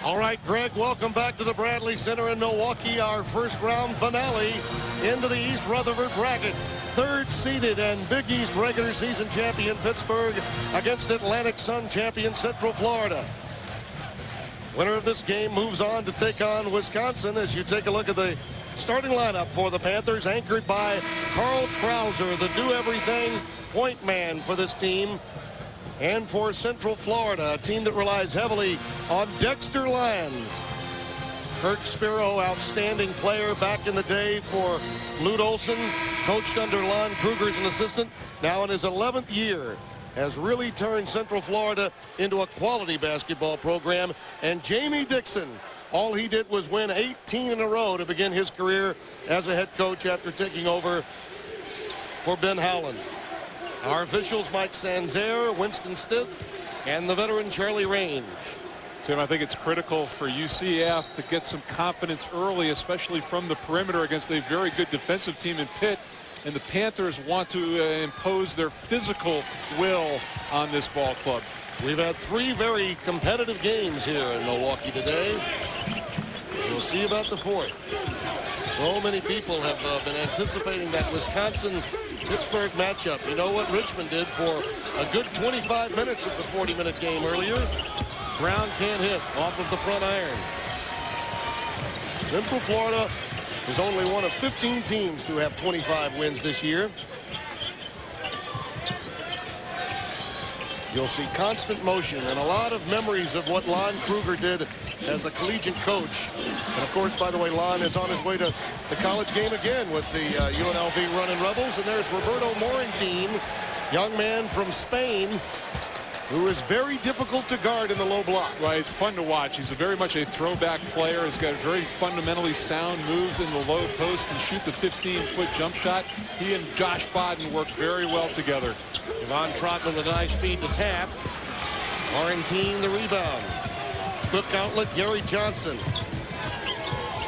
All right, Greg, welcome back to the Bradley Center in Milwaukee. Our first round finale into the East Rutherford bracket. Third seeded and Big East regular season champion Pittsburgh against Atlantic Sun champion Central Florida. Winner of this game moves on to take on Wisconsin. As you take a look at the starting lineup for the Panthers, anchored by Krauser, the do-everything point man for this team. And for Central Florida, a team that relies heavily on Dexter Lyons. Kirk Spiro, outstanding player back in the day for Lute Olson, coached under Lon Kruger as an assistant, now in his 11th year, has really turned Central Florida into a quality basketball program. And Jamie Dixon, all he did was win 18 in a row to begin his career as a head coach after taking over for Ben Howland. Our officials, Mike Sanzare, Winston Stith, and the veteran Charlie Range. Tim, I think it's critical for UCF to get some confidence early, especially from the perimeter against a very good defensive team in Pitt. And the Panthers want to impose their physical will on this ball club. We've had 3 very competitive games here in Milwaukee today. We'll see about the 4th. So many people have been anticipating that Wisconsin-Pittsburgh matchup. You know what Richmond did for a good 25 minutes of the 40-minute game earlier? Brown can't hit off of the front iron. Central Florida is only one of 15 teams to have 25 wins this year. You'll see constant motion and a lot of memories of what Lon Kruger did as a collegiate coach. And of course, by the way, Lon is on his way to the college game again with the UNLV Running Rebels. And there's Roberto Morantine, young man from Spain, who is very difficult to guard in the low block. Well, he's fun to watch. He's very much a throwback player. He's got very fundamentally sound moves in the low post, can shoot the 15-foot jump shot. He and Josh Bodden work very well together. Yvonne Trotman with a nice feed to Taft. Morantine the rebound. Quick outlet, Gary Johnson.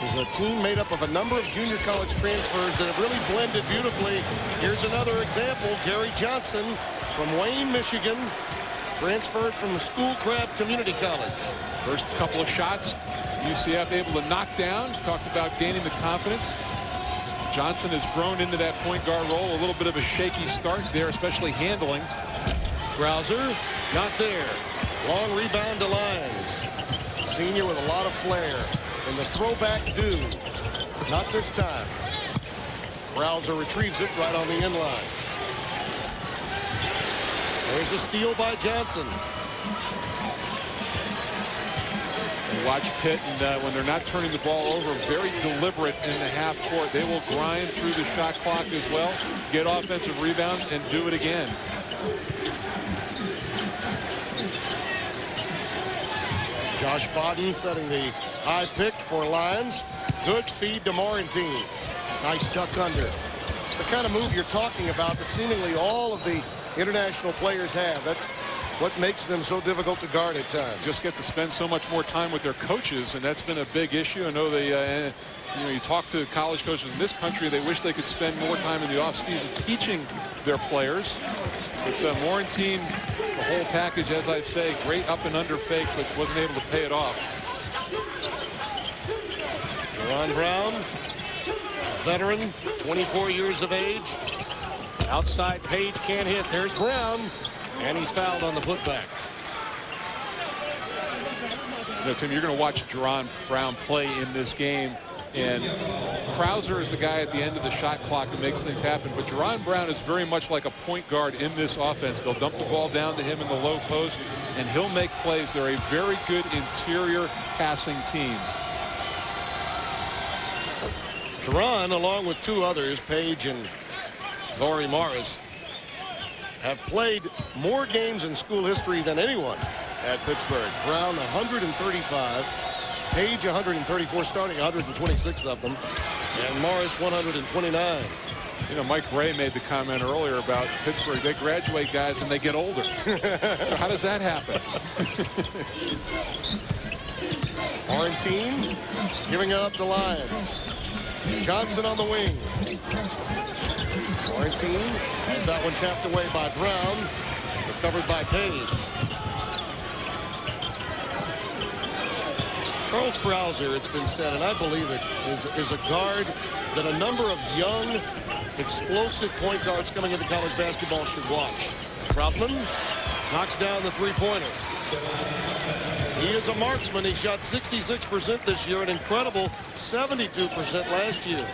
There's a team made up of a number of junior college transfers that have really blended beautifully. Here's another example. Gary Johnson from Wayne, Michigan, transferred from Schoolcraft Community College. First couple of shots, UCF able to knock down. Talked about gaining the confidence. Johnson has grown into that point guard role. A little bit of a shaky start there, especially handling. Krauser, not there. Long rebound to Lyons. Senior with a lot of flair. And the throwback do. Not this time. Krauser retrieves it right on the inline. There's a steal by Johnson. You watch Pitt, and when they're not turning the ball over, very deliberate in the half court. They will grind through the shot clock as well, get offensive rebounds, and do it again. Josh Bodden setting the high pick for Lyons. Good feed to Morantine. Nice duck under. The kind of move you're talking about that seemingly all of the international players have. That's what makes them so difficult to guard at times. Just get to spend so much more time with their coaches, and that's been a big issue. I know they, you talk to college coaches in this country, they wish they could spend more time in the offseason teaching their players. But Morantine, the whole package, as I say, great up and under fake, but wasn't able to pay it off. Ron Brown, veteran, 24 years of age. Outside Page can't hit. There's Brown, and he's fouled on the putback. Tim, you're going to watch Jerron Brown play in this game, and Krauser is the guy at the end of the shot clock who makes things happen. But Jerron Brown is very much like a point guard in this offense. They'll dump the ball down to him in the low post, and he'll make plays. They're a very good interior passing team. Jerron, along with 2 others, Page and Corey Morris, have played more games in school history than anyone at Pittsburgh. Brown 135, Page 134, starting 126 of them, and Morris 129. You know, Mike Bray made the comment earlier about Pittsburgh. They graduate guys and they get older. How does that happen? Morantine giving up the Lions. Johnson on the wing. Morantine has that one tapped away by Brown, recovered by Page. Earl Krauser, it's been said, and I believe it, is a guard that a number of young, explosive point guards coming into college basketball should watch. Troutman knocks down the three-pointer. He is a marksman. He shot 66% this year, an incredible 72% last year.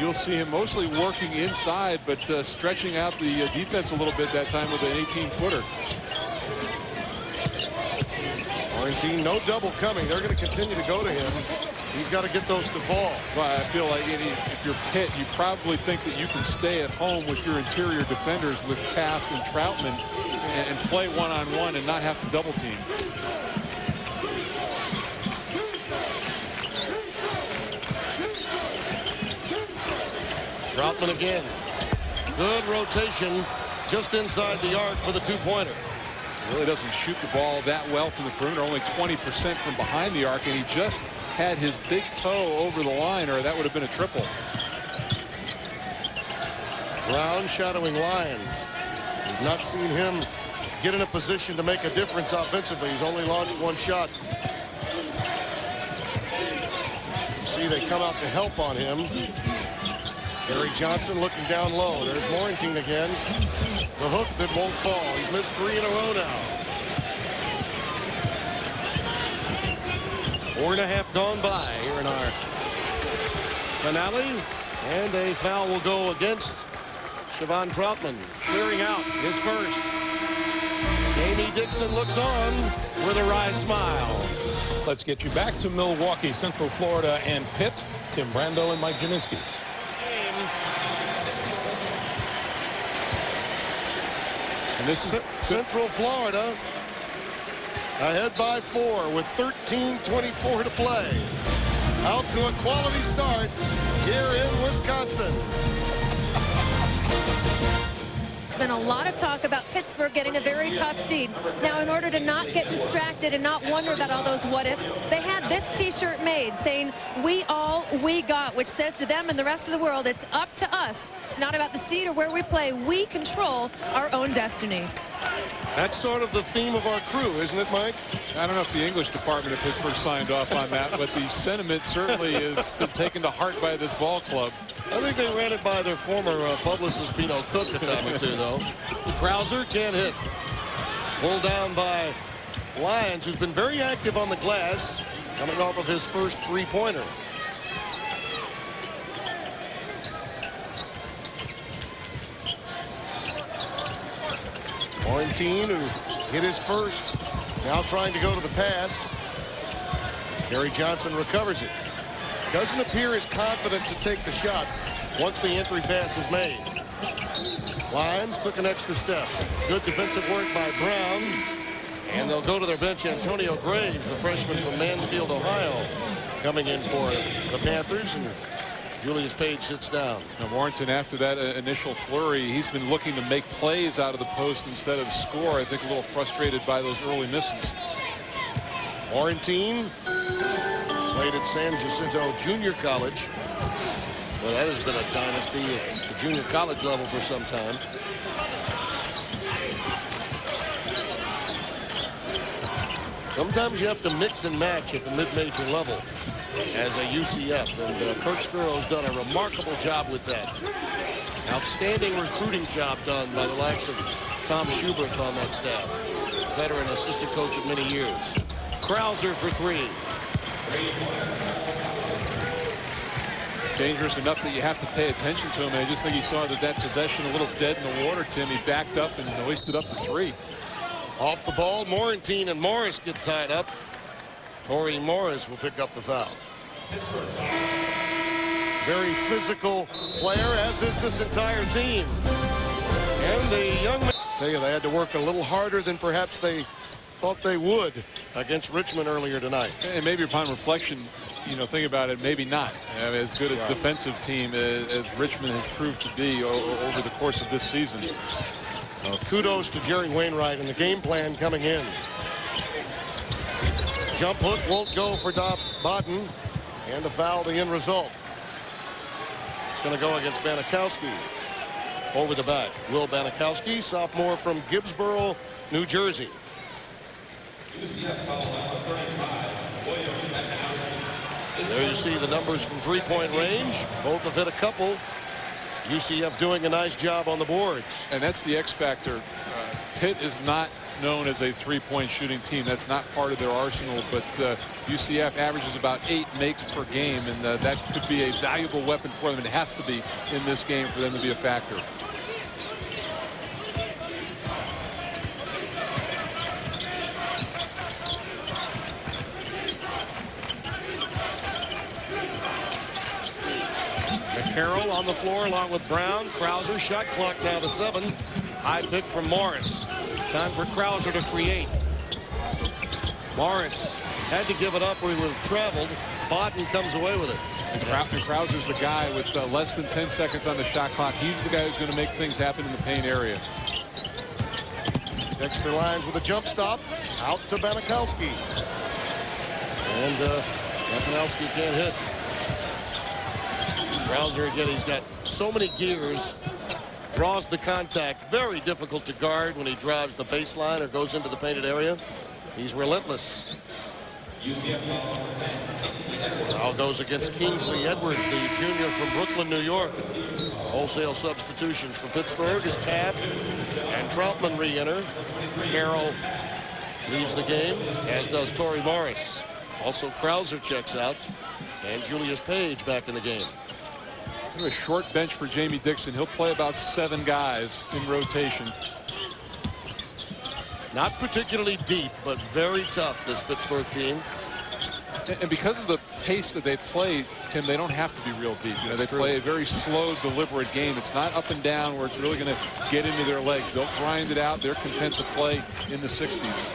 You'll see him mostly working inside, but stretching out the defense a little bit that time with an 18-footer. Quarantine, no double coming. They're going to continue to go to him. He's got to get those to fall. Well, I feel like if you're Pitt, you probably think that you can stay at home with your interior defenders with Taft and Troutman and play one-on-one and not have to double team. Troutman again. Good rotation just inside the arc for the two-pointer. Really doesn't shoot the ball that well from the perimeter, only 20% from behind the arc, and he just had his big toe over the line, or that would have been a triple. Brown shadowing Lyons. We've not seen him get in a position to make a difference offensively. He's only launched one shot. You see they come out to help on him. Gary Johnson looking down low. There's Morantine again. The hook that won't fall. He's missed 3 in a row now. 4.5 gone by here in our finale. And a foul will go against Siobhan Troutman, clearing out his first. Amy Dixon looks on with a wry smile. Let's get you back to Milwaukee, Central Florida, and Pitt. Tim Brando and Mike Jaminski. And this is Central Florida ahead by 4 with 13:24 to play. Out to a quality start here in Wisconsin. There's been a lot of talk about Pittsburgh getting a very tough seed. Now, in order to not get distracted and not wonder about all those what ifs, they had this t-shirt made saying, "We all, we got," which says to them and the rest of the world, it's up to us. It's not about the seed or where we play. We control our own destiny. That's sort of the theme of our crew, isn't it, Mike? I don't know if the English department of Pittsburgh signed off on that, but the sentiment certainly is been taken to heart by this ball club. I think they ran it by their former publicist, Pino Cook, a time or two, though. Krauser can't hit. Pulled down by Lyons, who's been very active on the glass, coming off of his first three-pointer. Quarantine, who hit his first, now trying to go to the pass. Gary Johnson recovers it. Doesn't appear as confident to take the shot once the entry pass is made. Lyons took an extra step. Good defensive work by Brown. And they'll go to their bench. Antonio Graves, the freshman from Mansfield, Ohio, coming in for the Panthers. And Julius Page sits down. Now Warrington, after that initial flurry, he's been looking to make plays out of the post instead of score. I think a little frustrated by those early misses. Warrington played at San Jacinto Junior College. Well, that has been a dynasty at the junior college level for some time. Sometimes you have to mix and match at the mid-major level as a UCF, and Kirk Spiro's done a remarkable job with that. Outstanding recruiting job done by the likes of Tom Schubert on that staff. Veteran assistant coach of many years. Krauser for 3. Dangerous enough that you have to pay attention to him. And I just think he saw that possession a little dead in the water, Tim. He backed up and hoisted up the 3. Off the ball, Morantine and Morris get tied up. Torrey Morris will pick up the foul. Very physical player, as is this entire team. And the young men, tell you, they had to work a little harder than perhaps they thought they would against Richmond earlier tonight. And maybe upon reflection, you know, think about it, maybe not. I mean, as good a defensive team as Richmond has proved to be over the course of this season. Kudos to Jerry Wainwright and the game plan coming in. Jump hook won't go for Bodden, and a foul, the end result. It's going to go against Banikowski. Over the back, Will Banikowski, sophomore from Gibbsboro, New Jersey. There you see the numbers from three-point range. Both have hit a couple. UCF doing a nice job on the boards. And that's the X factor. Pitt is not known as a three-point shooting team. That's not part of their arsenal, but UCF averages about 8 makes per game, and that could be a valuable weapon for them. It has to be in this game for them to be a factor. Carroll on the floor along with Brown. Krauser, shot clock down to 7. High pick from Morris. Time for Krauser to create. Morris had to give it up or he would have traveled. Bodden comes away with it. And Krauser's the guy with less than 10 seconds on the shot clock. He's the guy who's going to make things happen in the paint area. Dexter Lyons with a jump stop. Out to Banikowski. And Banikowski can't hit. Krauser again, he's got so many gears. Draws the contact. Very difficult to guard when he drives the baseline or goes into the painted area. He's relentless. Foul goes against Kingsley Edwards, the junior from Brooklyn, New York. Wholesale substitutions for Pittsburgh is Taft and Troutman re-enter. Carroll leaves the game, as does Torrey Morris. Also Krauser checks out, and Julius Page back in the game. A short bench for Jamie Dixon. He'll play about 7 guys in rotation. Not particularly deep, but very tough, this Pittsburgh team. And because of the pace that they play, Tim, they don't have to be real deep. You know, they play a very slow, deliberate game. It's not up and down where it's really going to get into their legs. They'll grind it out. They're content to play in the 60s.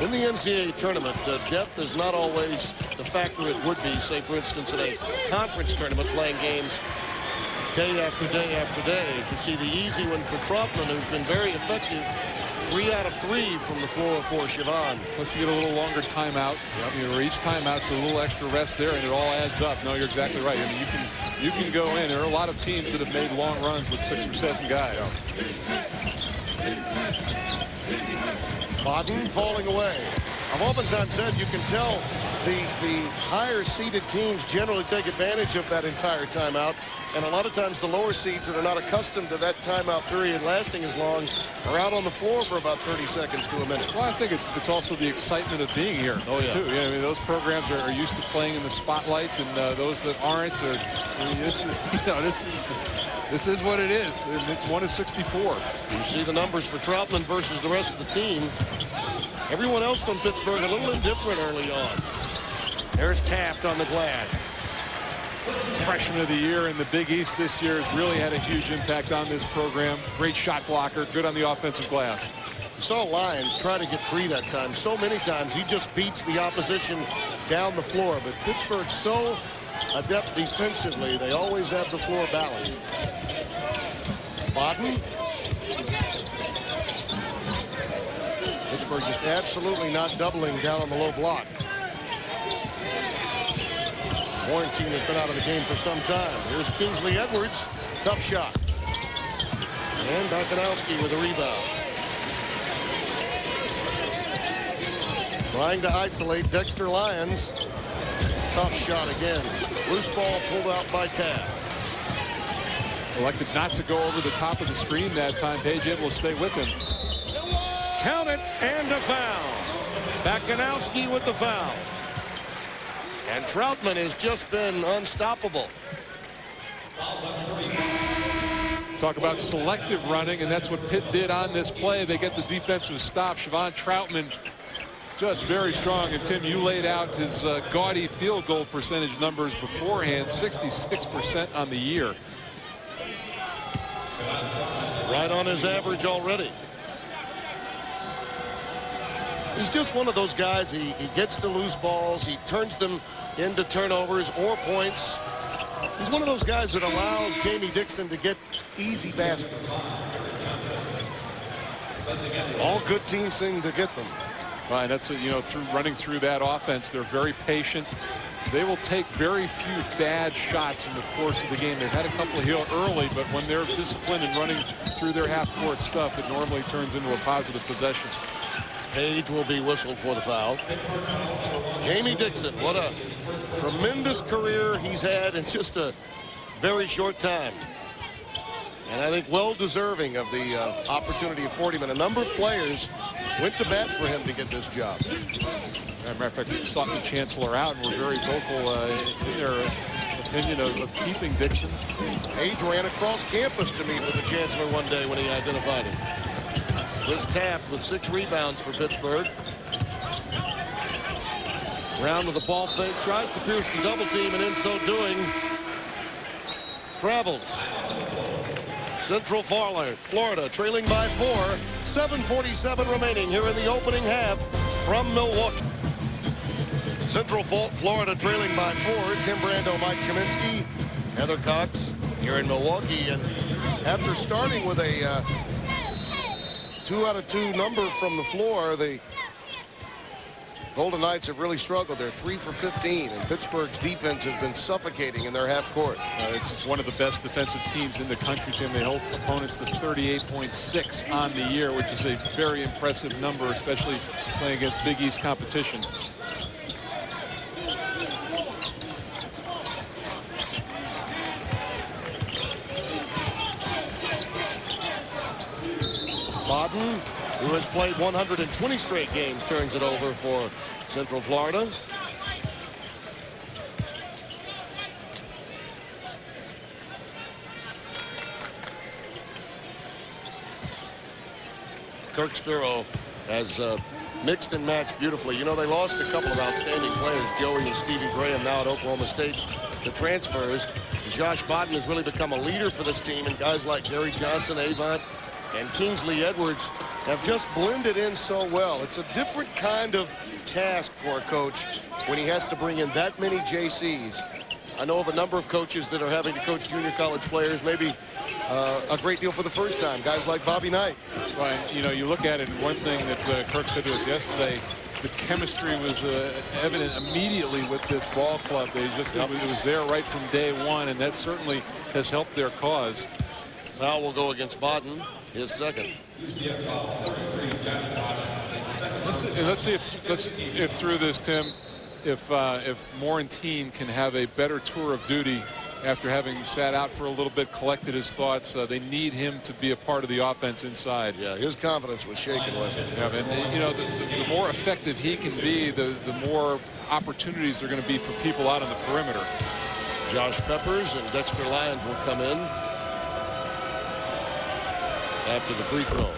In the NCAA tournament, depth is not always the factor it would be, say, for instance, in a conference tournament playing games day after day after day. As you see the easy one for Troutman, who's been very effective. 3 out of 3 from the floor for Siobhan. Plus you get a little longer timeout. Yep. You know, each timeout's a little extra rest there, and it all adds up. No, you're exactly right. I mean, you can go in. There are a lot of teams that have made long runs with 6 or 7 guys. Bodden falling away. I've oftentimes said you can tell the higher seeded teams generally take advantage of that entire timeout, and a lot of times the lower seeds that are not accustomed to that timeout period lasting as long are out on the floor for about 30 seconds to a minute. Well, I think it's also the excitement of being here. Oh, yeah. Too. Yeah, I mean, those programs are used to playing in the spotlight, and those that aren't, this is what it is, and it's 1 of 64. You see the numbers for Troutman versus the rest of the team. Everyone else from Pittsburgh a little indifferent early on. There's Taft on the glass. Freshman of the year in the Big East this year has really had a huge impact on this program. Great shot blocker, good on the offensive glass. You saw Lyons try to get free that time. So many times he just beats the opposition down the floor. But Pittsburgh's so adept defensively, they always have the floor balanced. Bodden. Pittsburgh just absolutely not doubling down on the low block. Warren has been out of the game for some time. Here's Kingsley Edwards. Tough shot. And Bakanowski with a rebound. Trying to isolate Dexter Lyons. Tough shot again. Loose ball pulled out by Taft. Elected not to go over the top of the screen that time. Page will stay with him. Count it, and a foul. Bakanowski with the foul. And Troutman has just been unstoppable. Talk about selective running, and that's what Pitt did on this play. They get the defensive stop. Siobhan Troutman just very strong. And Tim, you laid out his gaudy field goal percentage numbers beforehand. 66% on the year. Right on his average already. He's just one of those guys. He gets to loose balls. He turns them into turnovers or points. He's one of those guys that allows Jamie Dixon to get easy baskets. All good teams seem to get them. Right, that's running through that offense. They're very patient. They will take very few bad shots in the course of the game. They've had a couple of here early, but when they're disciplined and running through their half-court stuff, it normally turns into a positive possession. Page will be whistled for the foul. Jamie Dixon, what a tremendous career he's had in just a very short time. And I think well deserving of the opportunity afforded him. And a number of players went to bat for him to get this job. As a matter of fact, they sought the chancellor out and were very vocal in their opinion of keeping Dixon. Age ran across campus to meet with the chancellor one day when he identified him. Chris Taft with 6 rebounds for Pittsburgh. Brown with the ball fake, tries to pierce the double team, and in so doing, travels. Central Florida trailing by 4. 7:47 remaining here in the opening half from Milwaukee. Central Florida trailing by 4. Tim Brando, Mike Kaminsky, Heather Cox here in Milwaukee. And after starting with a 2 out of 2 number from the floor, the Golden Knights have really struggled. They're 3 for 15, and Pittsburgh's defense has been suffocating in their half court. This is one of the best defensive teams in the country, Tim. They hold opponents to 38.6 on the year, which is a very impressive number, especially playing against Big East competition. Bodden, who has played 120 straight games, turns it over for Central Florida. Kirk Spiro has mixed and matched beautifully. You know, they lost a couple of outstanding players, Joey and Stevie Graham, now at Oklahoma State, the transfers. Josh Bodden has really become a leader for this team, and guys like Gary Johnson, Avant, and Kingsley Edwards have just blended in so well. It's a different kind of task for a coach when he has to bring in that many JCs. I know of a number of coaches that are having to coach junior college players, maybe a great deal for the first time. Guys like Bobby Knight. Right, you know, you look at it, and one thing that Kirk said to us yesterday, the chemistry was evident immediately with this ball club. They just it was there right from day one, and that certainly has helped their cause. Foul will go against Bodden, his second. Let's see if through this, Tim, if Morantine can have a better tour of duty after having sat out for a little bit, collected his thoughts. They need him to be a part of the offense inside. Yeah, his confidence was shaken, wasn't it? Yeah, and you know, the more effective he can be, the more opportunities there are going to be for people out on the perimeter. Josh Peppers and Dexter Lyons will come in after the free throw.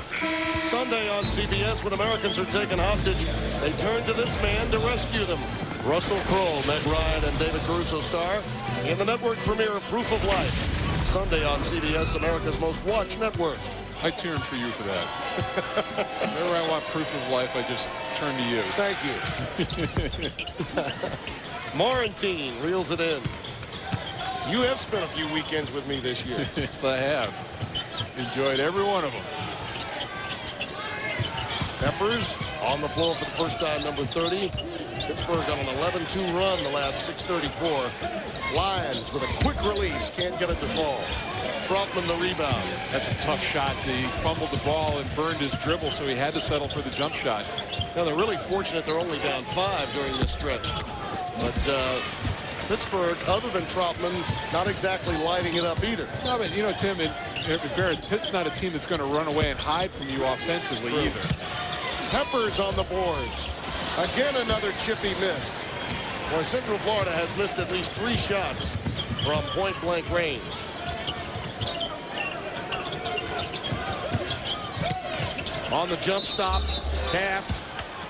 Sunday on CBS, when Americans are taken hostage, they turn to this man to rescue them. Russell Crowe, Meg Ryan, and David Caruso star in the network premiere of Proof of Life. Sunday on CBS, America's most watched network. I tune for you for that. Whenever I want proof of life, I just turn to you. Thank you. Morantine reels it in. You have spent a few weekends with me this year. Yes, I have. Enjoyed every one of them. Peppers on the floor for the first time, number 30. Pittsburgh on an 11-2 run the last 6:34. Lyons with a quick release, can't get it to fall. Trotman the rebound. That's a tough shot. He fumbled the ball and burned his dribble, so he had to settle for the jump shot. Now they're really fortunate they're only down 5 during this stretch. But Pittsburgh, other than Trotman, not exactly lighting it up either. No, but you know, Tim, in fairness, Pitt's not a team that's going to run away and hide from you offensively either. Peppers on the boards. Again, another chippy missed. Where Central Florida has missed at least 3 shots from point-blank range. On the jump stop, Taft,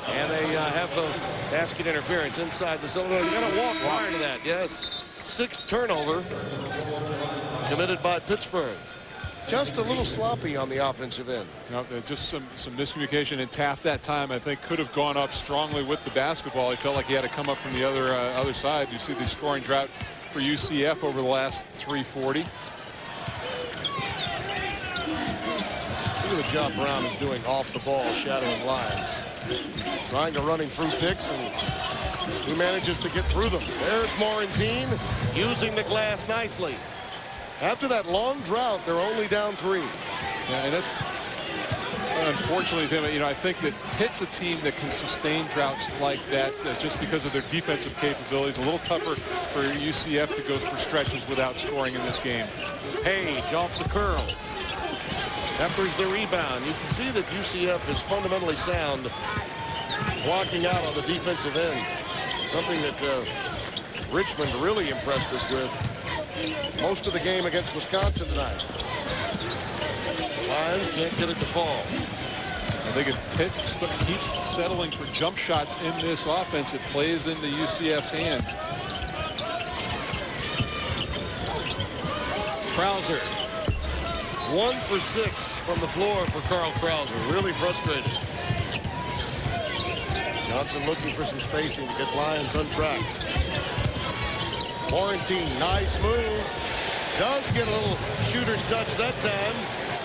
and they have the basket interference inside the zone. You got to walk prior to that. Yes, 6th turnover committed by Pittsburgh. Just a little sloppy on the offensive end. No, just some miscommunication, and Taft that time I think could have gone up strongly with the basketball. He felt like he had to come up from the other side. You see the scoring drought for UCF over the last 340. Look at the job Brown is doing off the ball, shadowing Lyons. Trying to run him through picks, and he manages to get through them. There's Morantine using the glass nicely. After that long drought, they're only down 3. Yeah, and Unfortunately, Tim, I think that Pitt's a team that can sustain droughts like that just because of their defensive capabilities. A little tougher for UCF to go for stretches without scoring in this game. Page off the curl. Peppers the rebound. You can see that UCF is fundamentally sound blocking out on the defensive end. Something that Richmond really impressed us with most of the game against Wisconsin tonight. Lions can't get it to fall. I think if Pitt keeps settling for jump shots in this offense, it plays into UCF's hands. Krauser. 1 for 6 from the floor for Carl Krauser. Really frustrated. Johnson looking for some spacing to get Lions untracked. Quarantine, nice move. Does get a little shooter's touch that time.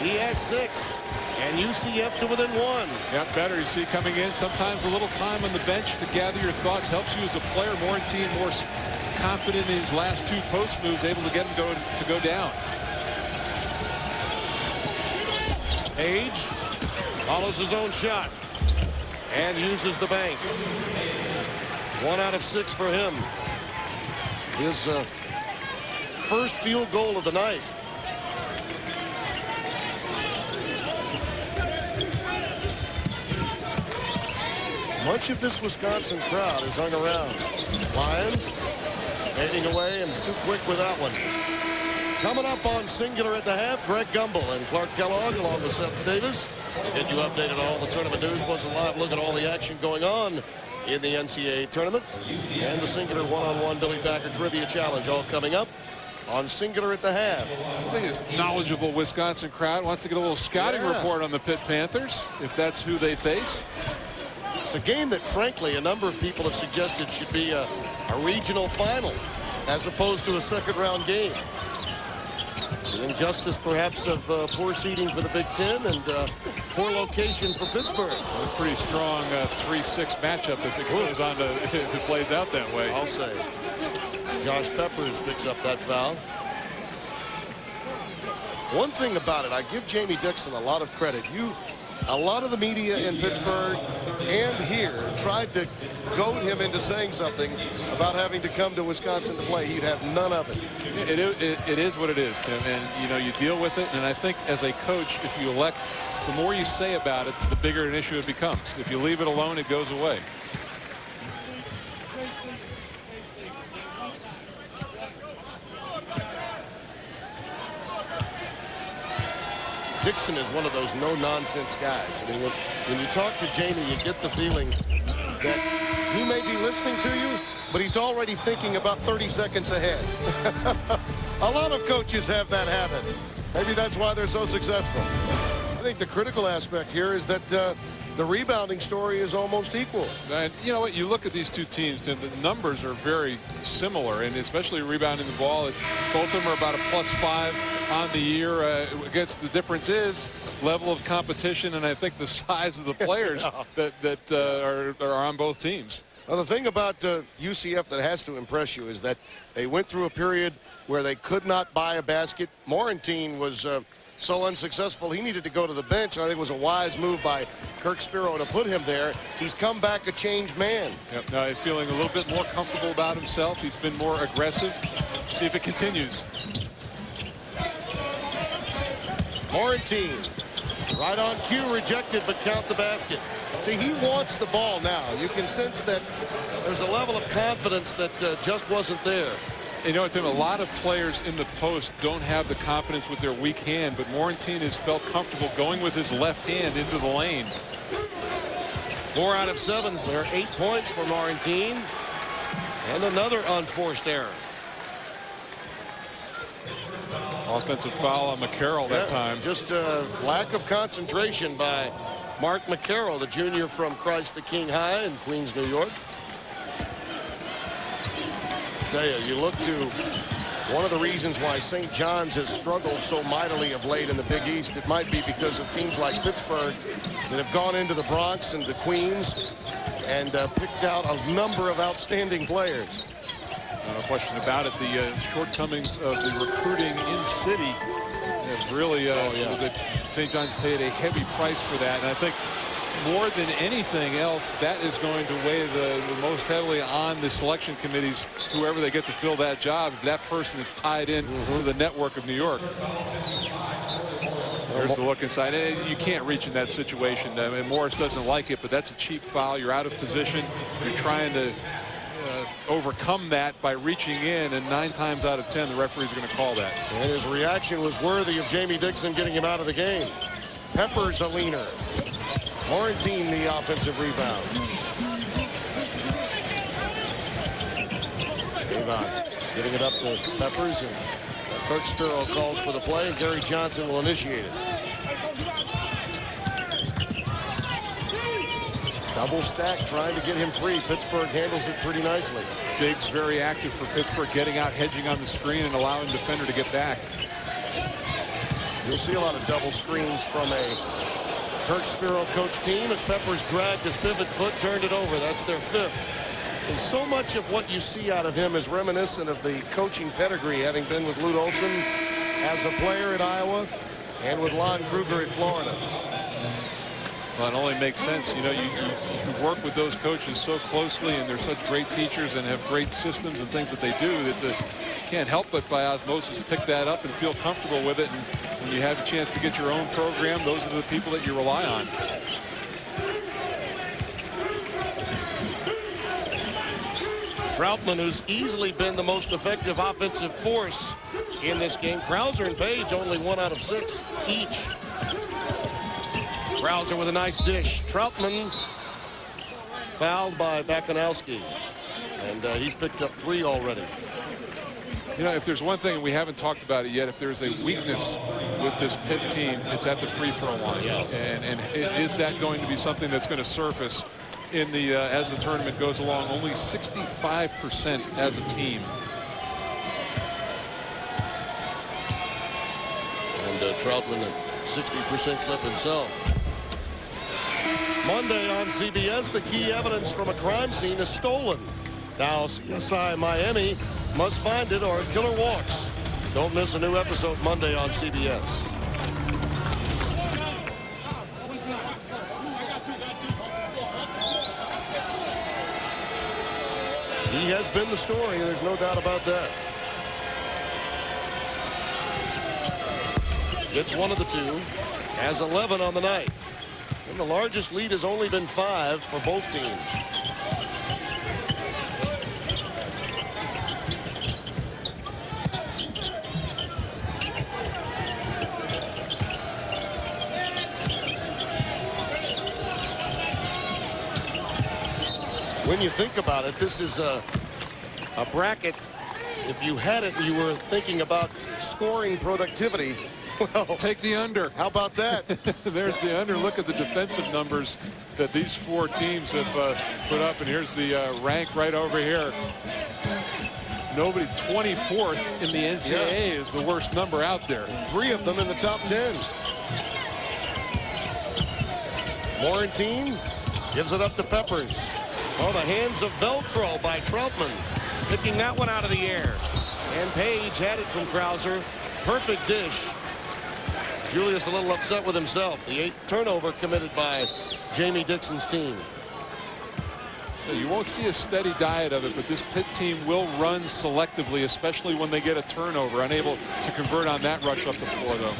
He has 6. And UCF to within 1. Yeah, better. You see coming in, sometimes a little time on the bench to gather your thoughts helps you as a player. Morantine more confident in his last 2 post moves, able to get him to go down. Page follows his own shot and uses the bank. 1 out of 6 for him. His first field goal of the night. Much of this Wisconsin crowd is hung around. Lions fading away and too quick with that one. Coming up on Singular at the half, Greg Gumbel and Clark Kellogg along with Seth Davis. Get you updated on all the tournament news, plus a live look at all the action going on in the NCAA tournament. And the Singular one-on-one Billy Packer Trivia Challenge all coming up on Singular at the half. I think this knowledgeable Wisconsin crowd wants to get a little scouting report on the Pitt Panthers, if that's who they face. It's a game that, frankly, a number of people have suggested should be a regional final as opposed to a second-round game. The injustice, perhaps, of poor seeding for the Big Ten and poor location for Pittsburgh. A pretty strong 3-6 matchup if it goes on to, if it plays out that way. I'll say. Josh Peppers picks up that foul. One thing about it, I give Jamie Dixon a lot of credit. A lot of the media in Pittsburgh and here tried to goad him into saying something about having to come to Wisconsin to play. He'd have none of it. It is what it is, Tim, and you deal with it. And I think as a coach, if you elect, the more you say about it, the bigger an issue it becomes. If you leave it alone, it goes away. Dixon is one of those no-nonsense guys. I mean, when you talk to Jamie, you get the feeling that he may be listening to you, but he's already thinking about 30 seconds ahead. A lot of coaches have that habit. Maybe that's why they're so successful. I think the critical aspect here is that the rebounding story is almost equal. And you know what? You look at these two teams, and the numbers are very similar, and especially rebounding the ball. Both of them are about a +5 on the year. Against the difference is level of competition, and I think the size of the players that are on both teams. Well, the thing about UCF that has to impress you is that they went through a period where they could not buy a basket. Morantine was so unsuccessful he needed to go to the bench, and I think it was a wise move by Kirk Spiro to put him there. He's come back a changed man. Yep, now he's feeling a little bit more comfortable about himself. He's been more aggressive. See if it continues. Morantine, right on cue, rejected, but count the basket. See, he wants the ball now. You can sense that there's a level of confidence that just wasn't there. You know, Tim, a lot of players in the post don't have the confidence with their weak hand, but Morantine has felt comfortable going with his left hand into the lane. 4 out of 7. There are 8 points for Morantine. And another unforced error. Offensive foul on McCarroll that time. Just a lack of concentration by Mark McCarroll, the junior from Christ the King High in Queens, New York. I tell you, you look to one of the reasons why St. John's has struggled so mightily of late in the Big East. It might be because of teams like Pittsburgh that have gone into the Bronx and to Queens and picked out a number of outstanding players. No question about it. The shortcomings of the recruiting in city have really St. John's paid a heavy price for that. And I think more than anything else, that is going to weigh the most heavily on the selection committees, whoever they get to fill that job, if that person is tied in to the network of New York. There's the look inside. You can't reach in that situation. I mean, Morris doesn't like it, but that's a cheap foul. You're out of position. You're trying to overcome that by reaching in, and 9 times out of 10, the referee's going to call that. And his reaction was worthy of Jamie Dixon getting him out of the game. Pepper's a leaner. Laurentine the offensive rebound. Getting it up to Peppers, and Kirk Spiro calls for the play, and Gary Johnson will initiate it. Double stack trying to get him free. Pittsburgh handles it pretty nicely. Biggs very active for Pittsburgh, getting out, hedging on the screen, and allowing the defender to get back. You'll see a lot of double screens from a Kirk Spiro coach team as Peppers dragged his pivot foot, turned it over. That's their 5th. And so much of what you see out of him is reminiscent of the coaching pedigree, having been with Lute Olson as a player at Iowa and with Lon Kruger at Florida. Well, it only makes sense. You know, you work with those coaches so closely, and they're such great teachers and have great systems and things that they do that you can't help but by osmosis pick that up and feel comfortable with it. And when you have a chance to get your own program, those are the people that you rely on. Troutman, who's easily been the most effective offensive force in this game. Krauser and Page only 1 out of 6 each. Krauser with a nice dish. Troutman fouled by Bakanowski, and he's picked up 3 already. You know, if there's one thing, and we haven't talked about it yet, if there's a weakness with this Pitt team, it's at the free throw line. Yeah. And is that going to be something that's going to surface in the as the tournament goes along? Only 65% as a team. And Troutman at 60% clip himself. Monday on CBS, the key evidence from a crime scene is stolen. Now CSI Miami must find it or a killer walks. Don't miss a new episode Monday on CBS. He has been the story, there's no doubt about that. Gets one of the 2, has 11 on the night. And the largest lead has only been 5 for both teams. When you think about it, this is a bracket. If you had it, you were thinking about scoring productivity. Well, take the under. How about that? There's the under. Look at the defensive numbers that these 4 teams have put up. And here's the rank right over here. Nobody, 24th in the NCAA is the worst number out there. 3 of them in the top 10. Laurentine gives it up to Peppers. Oh, the hands of Velcro by Troutman. Picking that one out of the air. And Page had it from Krauser. Perfect dish. Julius a little upset with himself. The 8th turnover committed by Jamie Dixon's team. You won't see a steady diet of it, but this Pitt team will run selectively, especially when they get a turnover. Unable to convert on that rush up the floor, though.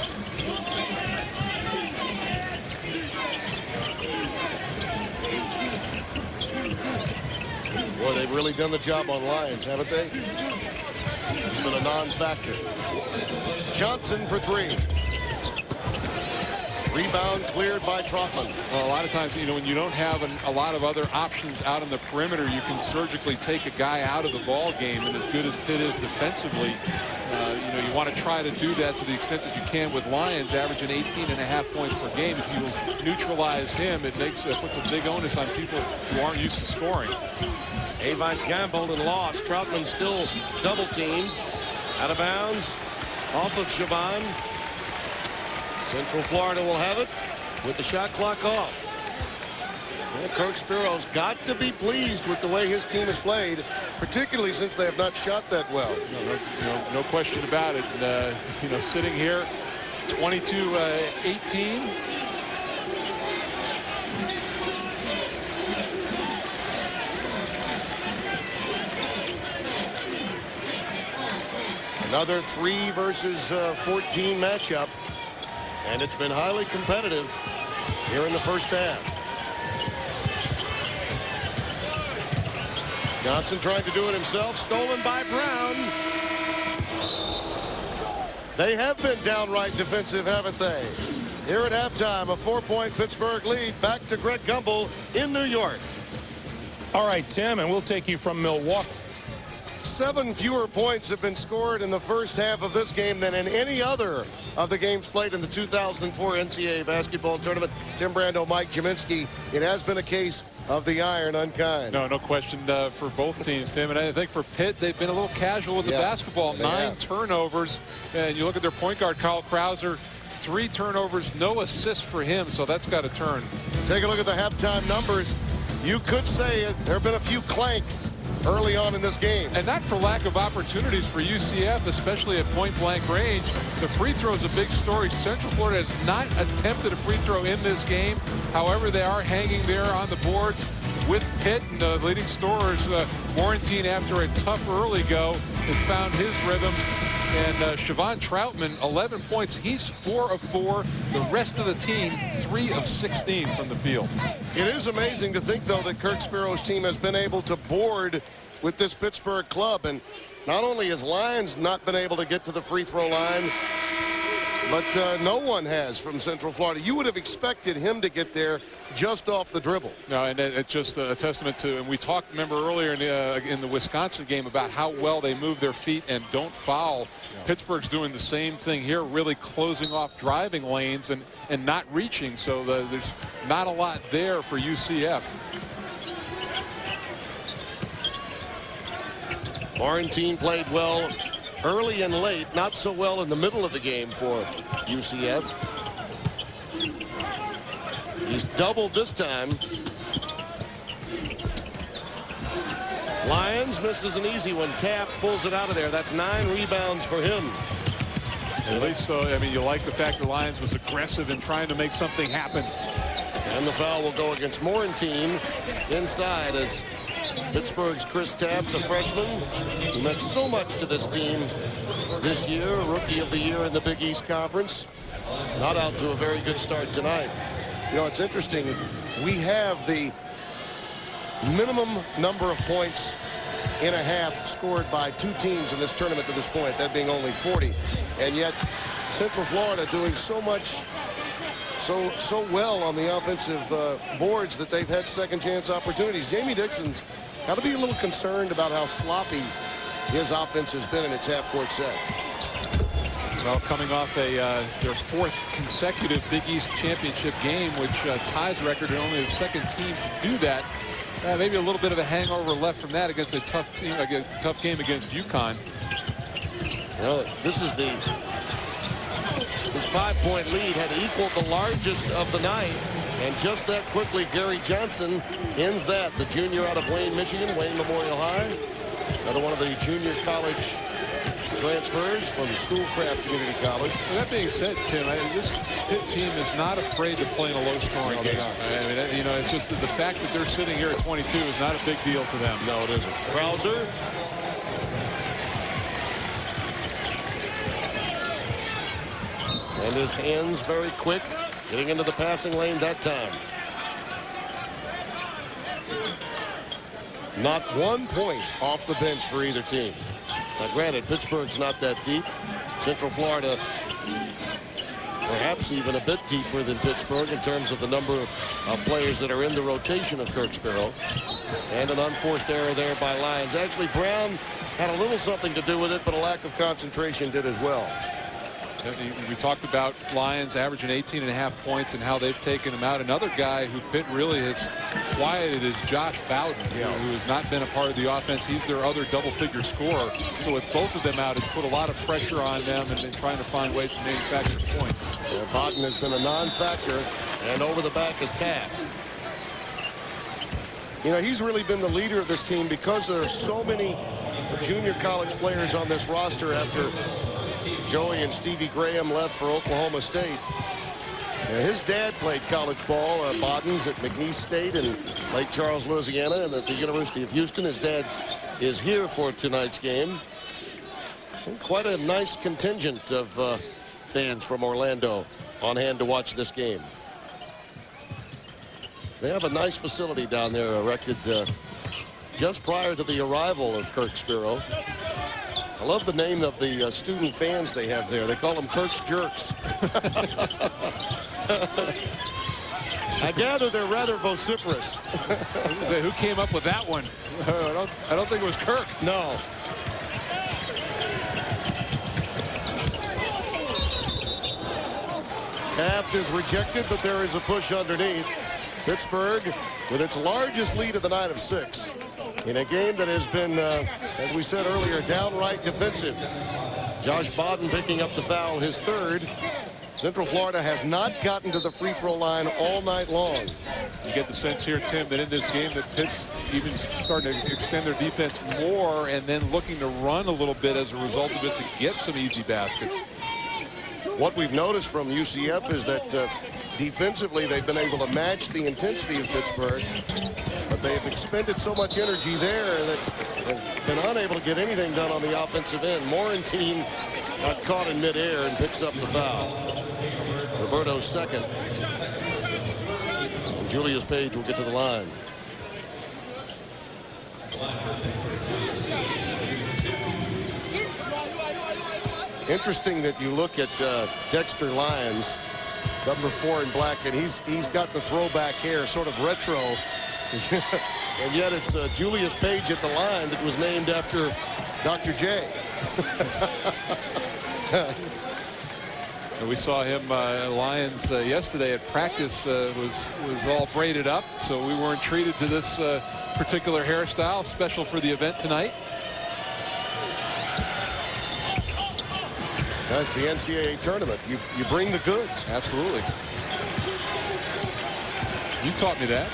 Boy, they've really done the job on Lyons, haven't they? He's been a non-factor. Johnson for 3. Rebound cleared by Troutman. Well, a lot of times, you know, when you don't have a lot of other options out on the perimeter, you can surgically take a guy out of the ball game. And as good as Pitt is defensively, you know, you want to try to do that to the extent that you can with Lyons averaging 18.5 points per game. If you neutralize him, it puts a big onus on people who aren't used to scoring. Avon gambled and lost. Troutman still double teamed. Out of bounds. Off of Shaban. Central Florida will have it with the shot clock off. Well, Kirk Spiro's got to be pleased with the way his team has played, particularly since they have not shot that well. No question about it. And, you know, sitting here, 22-18. Another 3 versus 14 matchup, and it's been highly competitive here in the first half. Johnson tried to do it himself, stolen by Brown. They have been downright defensive, haven't they? Here at halftime, a 4-point Pittsburgh lead. Back to Greg Gumbel in New York. All right, Tim, and we'll take you from Milwaukee. 7 fewer points have been scored in the first half of this game than in any other of the games played in the 2004 NCAA basketball tournament. Tim Brando, Mike Jaminski. It has been a case of the iron unkind. No question for both teams, Tim. And I think for Pitt, they've been a little casual with the basketball. 9 turnovers. And you look at their point guard, Kyle Krauser, 3 turnovers, no assists for him. So that's got to turn. Take a look at the halftime numbers. You could say there have been a few clanks early on in this game. And not for lack of opportunities for UCF, especially at point-blank range. The free throw is a big story. Central Florida has not attempted a free throw in this game. However, they are hanging there on the boards with Pitt, and the leading scorers, Warrantine, after a tough early go, has found his rhythm. And Siobhan Troutman, 11 points. He's 4 of 4. The rest of the team, 3 of 16 from the field. It is amazing to think, though, that Kirk Sparrow's team has been able to board with this Pittsburgh club. And not only has Lyons not been able to get to the free throw line, but no one has from Central Florida. You would have expected him to get there just off the dribble. No, and it's just a testament to, and we talked, remember, earlier in the Wisconsin game about how well they move their feet and don't foul. Yeah. Pittsburgh's doing the same thing here, really closing off driving lanes and not reaching. So there's not a lot there for UCF. Warrantine played well early and late, not so well in the middle of the game for UCF. He's doubled this time. Lyons misses an easy one. Taft pulls it out of there. That's 9 rebounds for him. At least, so, I mean, you like the fact that Lyons was aggressive in trying to make something happen. And the foul will go against Warrantine inside as Pittsburgh's Chris Taft, the freshman, who meant so much to this team this year, Rookie of the Year in the Big East Conference. Not out to a very good start tonight. You know, it's interesting. We have the minimum number of points in a half scored by 2 teams in this tournament to this point, that being only 40. And yet Central Florida doing so much, so well on the offensive boards that they've had second chance opportunities. Jamie Dixon's got to be a little concerned about how sloppy his offense has been in its half-court set. Well, coming off their 4th consecutive Big East championship game, which ties record, and only the 2nd team to do that. Maybe a little bit of a hangover left from that against a tough team, a tough game against UConn. Well, this 5-point lead had equaled the largest of the night. And just that quickly, Gary Johnson ends that. The junior out of Wayne, Michigan, Wayne Memorial High. Another one of the junior college transfers from Schoolcraft Community College. Well, that being said, Tim, this Pitt team is not afraid to play in a low-scoring game. I mean, you know, it's just the fact that they're sitting here at 22 is not a big deal to them. No, it isn't. Krauser. And his hands very quick, getting into the passing lane that time. Not 1 point off the bench for either team. Now, granted, Pittsburgh's not that deep. Central Florida perhaps even a bit deeper than Pittsburgh in terms of the number of players that are in the rotation of Kirk Sparrow. And an unforced error there by Lyons. Actually, Brown had a little something to do with it, but a lack of concentration did as well. We talked about Lyons averaging 18.5 points and how they've taken him out. Another guy who Pitt really has quieted is Josh Bowden, who has not been a part of the offense. He's their other double-figure scorer. So with both of them out, it's put a lot of pressure on them and been trying to find ways to manufacture points. Bowden has been a non-factor, and over the back is Taft. You know, he's really been the leader of this team because there are so many junior college players on this roster after Joey and Stevie Graham left for Oklahoma State. His dad played college ball, Bodden's at McNeese State in Lake Charles, Louisiana, and at the University of Houston. His dad is here for tonight's game. And quite a nice contingent of fans from Orlando on hand to watch this game. They have a nice facility down there erected just prior to the arrival of Kirk Spiro. I love the name of the student fans they have there. They call them Kirk's Jerks. I gather they're rather vociferous. Who came up with that one? I don't think it was Kirk. No. Taft is rejected, but there is a push underneath. Pittsburgh with its largest lead of the night of 6 in a game that has been, as we said earlier, downright defensive. Josh Bodden picking up the foul, his 3rd. Central Florida has not gotten to the free throw line all night long. You get the sense here, Tim, that in this game that Pitt's even starting to extend their defense more and then looking to run a little bit as a result of it to get some easy baskets. What we've noticed from UCF is that defensively they've been able to match the intensity of Pittsburgh, but they've expended so much energy there that they've been unable to get anything done on the offensive end. Morantine got caught in midair and picks up the foul. Roberto's 2nd. And Julius Page will get to the line. Interesting that you look at Dexter Lyons, number 4 in black, and he's got the throwback hair, sort of retro. And yet it's Julius Page at the line that was named after Dr. J. We saw him, Lyons, yesterday at practice was all braided up, so we weren't treated to this particular hairstyle, special for the event tonight. That's the NCAA tournament. You bring the goods. Absolutely. You taught me that.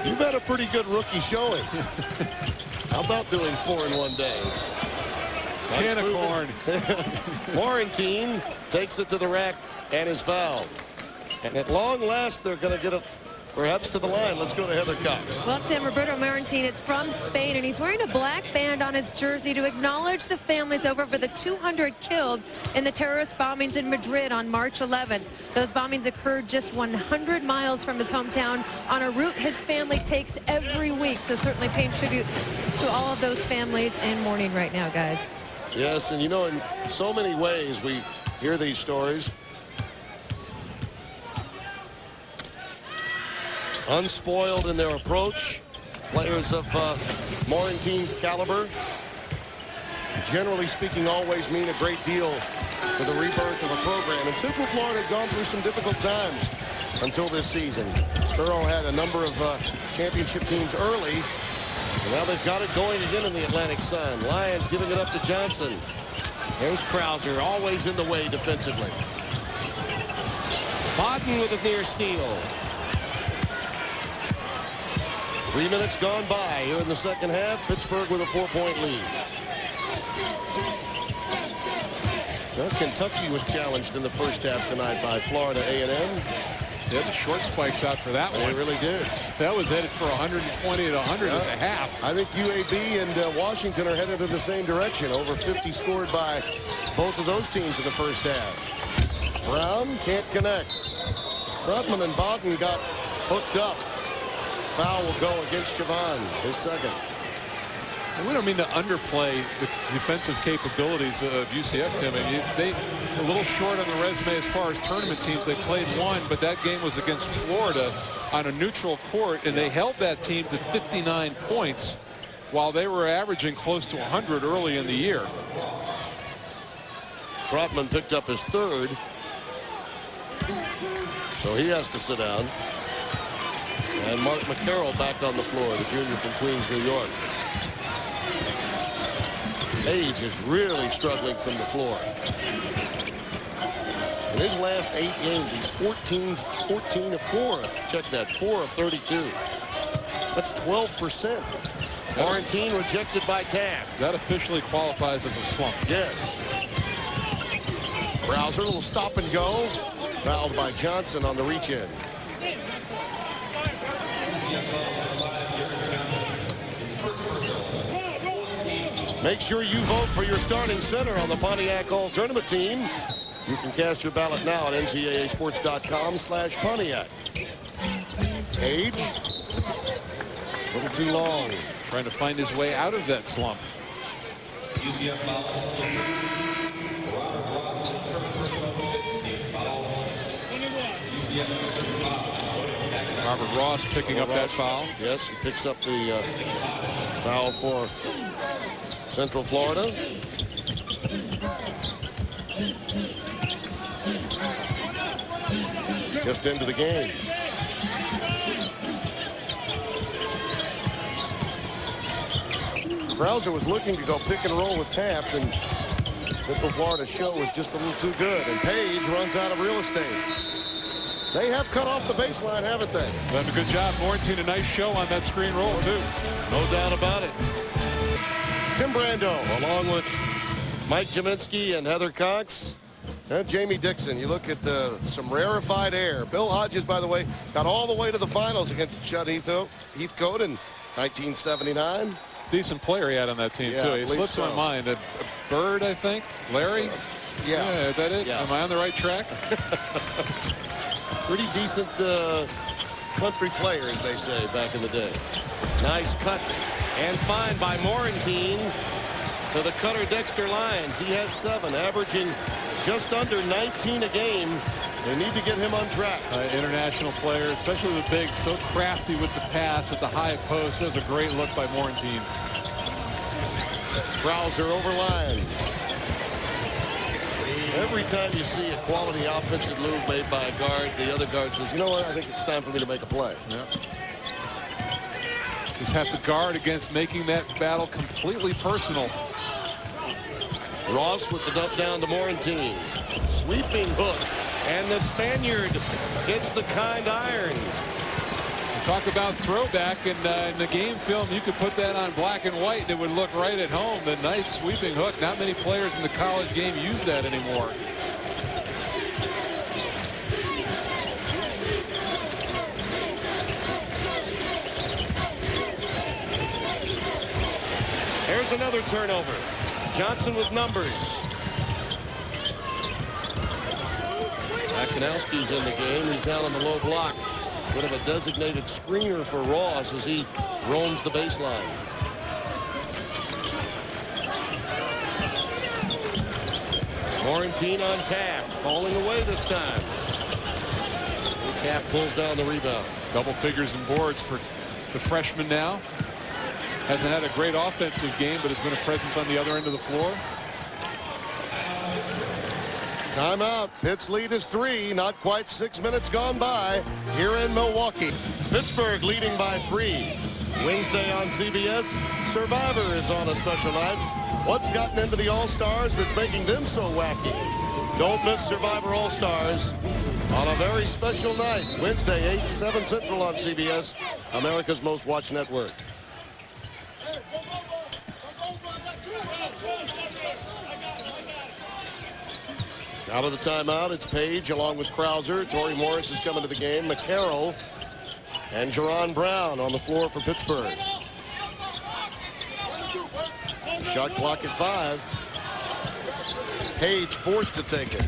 You've had a pretty good rookie showing. How about doing 4 in one day? Can of corn. Morantine takes it to the rack and is fouled. And at long last, they're going to get it perhaps to the line. Let's go to Heather Cox. Well, Tim, Roberto Morantine is from Spain, and he's wearing a black band on his jersey to acknowledge the families of over the 200 killed in the terrorist bombings in Madrid on March 11th. Those bombings occurred just 100 miles from his hometown on a route his family takes every week. So certainly paying tribute to all of those families in mourning right now, guys. Yes, and you know, in so many ways we hear these stories. Unspoiled in their approach. Players of Morantine's caliber, generally speaking, always mean a great deal for the rebirth of a program. And Central Florida had gone through some difficult times until this season. Spiro had a number of championship teams early. And now they've got it going again in the Atlantic Sun. Lyons giving it up to Johnson. There's Krauser, always in the way defensively. Bodden with a near steal. 3 minutes gone by here in the second half. Pittsburgh with a 4-point lead. Well, Kentucky was challenged in the first half tonight by Florida A&M. They had the short spikes out for that one. They really did. That was headed for 120 to 100 at the half. I think UAB and Washington are headed in the same direction. Over 50 scored by both of those teams in the first half. Brown can't connect. Trotman and Bodden got hooked up. Foul will go against Chauvin, his 2nd. And we don't mean to underplay the defensive capabilities of UCF, Tim. I mean, they a little short on the resume as far as tournament teams. They played one, but that game was against Florida on a neutral court, and they held that team to 59 points while they were averaging close to 100 early in the year. Trotman picked up his 3rd, so he has to sit down. And Mark McCarroll back on the floor, the junior from Queens, New York. Page is really struggling from the floor. In his last 8 games, he's 14 of 4. Check that, 4 of 32. That's 12%. Quarantine rejected by Taft. That officially qualifies as a slump. Yes. Krauser will stop and go. Fouled by Johnson on the reach in. Make sure you vote for your starting center on the Pontiac All-Tournament team. You can cast your ballot now at ncaasports.com/Pontiac. Page. A little too long. Trying to find his way out of that slump. Robert Ross picking up that foul. Yes, he picks up the foul for Central Florida. Just into the game. Krauser was looking to go pick and roll with Taft, and Central Florida's show was just a little too good. And Page runs out of real estate. They have cut off the baseline, haven't they? Done a good job. Morantine, a nice show on that screen roll, too. No doubt about it. Tim Brando, along with Mike Jaminski and Heather Cox. And Jamie Dixon. You look at some rarefied air. Bill Hodges, by the way, got all the way to the finals against Judd Heathcote in 1979. Decent player he had on that team, Yeah, too. I He believe slipped so. my mind. A Bird, I think. Larry? Yeah. Is that it? Yeah. Am I on the right track? Pretty decent country player, as they say, back in the day. Nice cut and find by Morantine to the Cutter Dexter Lions. He has 7, averaging just under 19 a game. They need to get him on track. International player, especially the big, so crafty with the pass at the high post. That was a great look by Morantine. Krauser over Lions. Every time you see a quality offensive move made by a guard, the other guard says, you know what, I think it's time for me to make a play. Yep. Just have to guard against making that battle completely personal. Ross with the dump down to Morantine. Sweeping hook. And the Spaniard gets the kind iron. Talk about throwback, and in the game film, you could put that on black and white, and it would look right at home. The nice sweeping hook. Not many players in the college game use that anymore. Here's another turnover. Johnson with numbers. Akinowski's in the game. He's down on the low block. Bit of a designated screener for Ross as he roams the baseline. Morantine on Taft, falling away this time. Taft pulls down the rebound. Double figures in boards for the freshman now. Hasn't had a great offensive game, but has been a presence on the other end of the floor. Timeout. Pitt's lead is 3. Not quite 6 minutes gone by here in Milwaukee. Pittsburgh leading by 3. Wednesday on CBS. Survivor is on a special night. What's gotten into the All-Stars that's making them so wacky? Don't miss Survivor All-Stars on a very special night. Wednesday, 8, 7 Central on CBS, America's most watched network. Out of the timeout, it's Page along with Krauser. Torrey Morris is coming to the game. McCarroll and Jerron Brown on the floor for Pittsburgh. Shot clock at 5. Page forced to take it.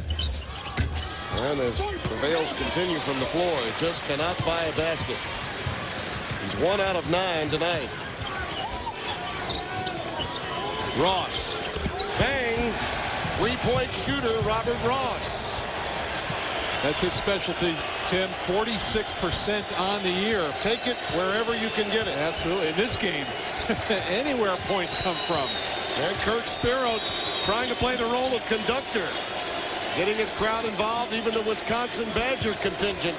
And as travails continue from the floor, he just cannot buy a basket. He's 1 out of 9 tonight. Ross. Bang. 3-point shooter, Robert Ross. That's his specialty, Tim. 46% on the year. Take it wherever you can get it. Absolutely. In this game, anywhere points come from. And Kirk Spiro trying to play the role of conductor. Getting his crowd involved, even the Wisconsin Badger contingent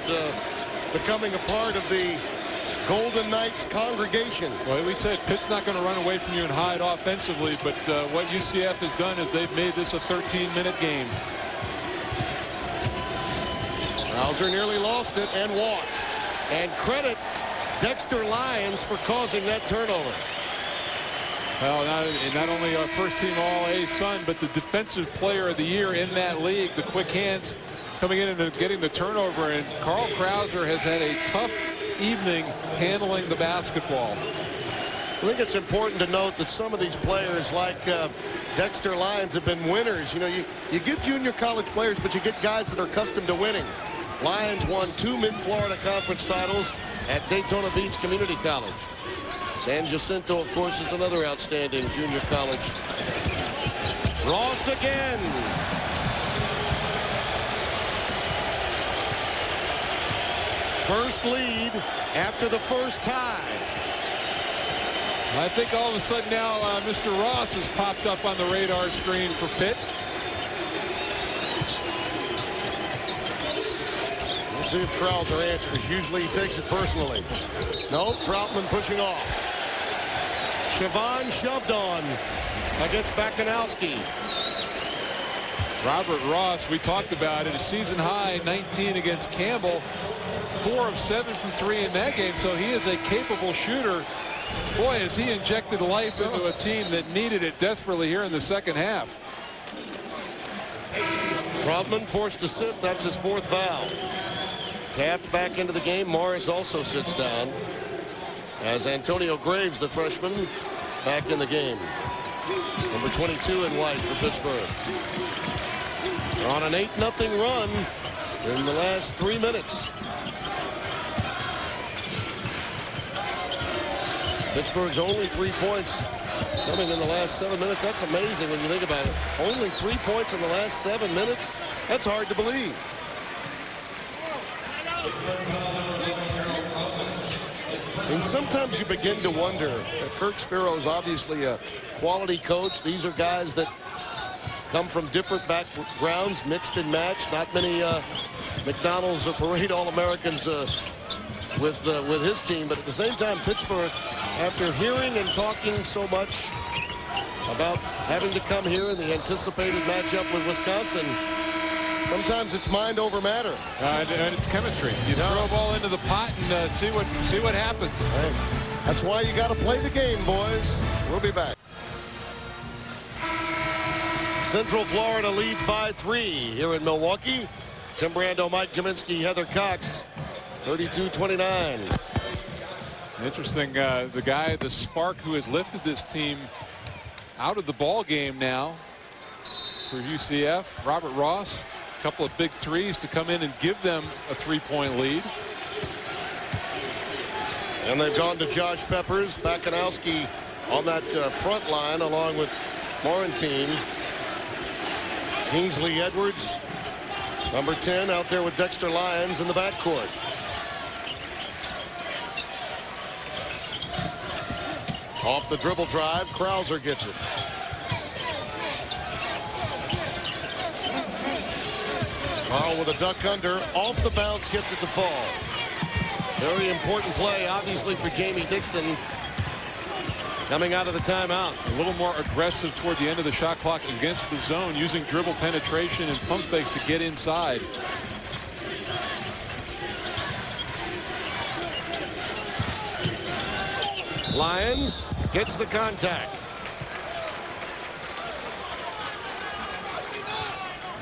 becoming a part of the Golden Knights congregation. Well, we said Pitt's not going to run away from you and hide offensively, but what UCF has done is they've made this a 13-minute game. Krauser nearly lost it and walked. And credit Dexter Lions for causing that turnover. Well, not only our first team All-A son, but the defensive player of the year in that league. The quick hands coming in and getting the turnover. And Carl Krauser has had a tough evening handling the basketball. I think it's important to note that some of these players like Dexter Lyons have been winners. You know, you get junior college players, but you get guys that are accustomed to winning. Lyons won 2 Mid-Florida Conference titles at Daytona Beach Community College. San Jacinto, of course, is another outstanding junior college. Ross again. First lead after the first tie. I think all of a sudden now Mr. Ross has popped up on the radar screen for Pitt. We'll see if Krauser answers. Usually he takes it personally. No, Troutman pushing off. Siobhan shoved on against Bakanowski. Robert Ross, we talked about it, a season high 19 against Campbell. 4 of 7 from 3 in that game, so he is a capable shooter. Boy, has he injected life into a team that needed it desperately here in the second half. Troutman forced to sit. That's his 4th foul. Taft back into the game. Morris also sits down as Antonio Graves, the freshman, back in the game. Number 22 in white for Pittsburgh. They're on an 8-0 run in the last 3 minutes. Pittsburgh's only 3 points coming in the last 7 minutes. That's amazing when you think about it. Only 3 points in the last 7 minutes. That's hard to believe. And sometimes you begin to wonder. Kirk Sparrow is obviously a quality coach. These are guys that come from different backgrounds, mixed and matched. Not many McDonald's or Parade All-Americans with his team. But at the same time, Pittsburgh, after hearing and talking so much about having to come here in the anticipated matchup with Wisconsin, sometimes it's mind over matter. And it's chemistry. You throw a ball into the pot and see what happens. Hey, that's why you got to play the game, boys. We'll be back. Central Florida leads by 3 here in Milwaukee. Tim Brando, Mike Jaminski, Heather Cox, 32-29. Interesting, the spark who has lifted this team out of the ball game now for UCF, Robert Ross. A couple of big threes to come in and give them a 3-point lead. And they've gone to Josh Peppers, Bakanowski on that front line along with Morantine. Kingsley Edwards, number 10, out there with Dexter Lyons in the backcourt. Off the dribble drive, Krauser gets it. Carl with a duck under, off the bounce, gets it to fall. Very important play, obviously, for Jamie Dixon coming out of the timeout. A little more aggressive toward the end of the shot clock against the zone, using dribble penetration and pump fakes to get inside. Lyons gets the contact.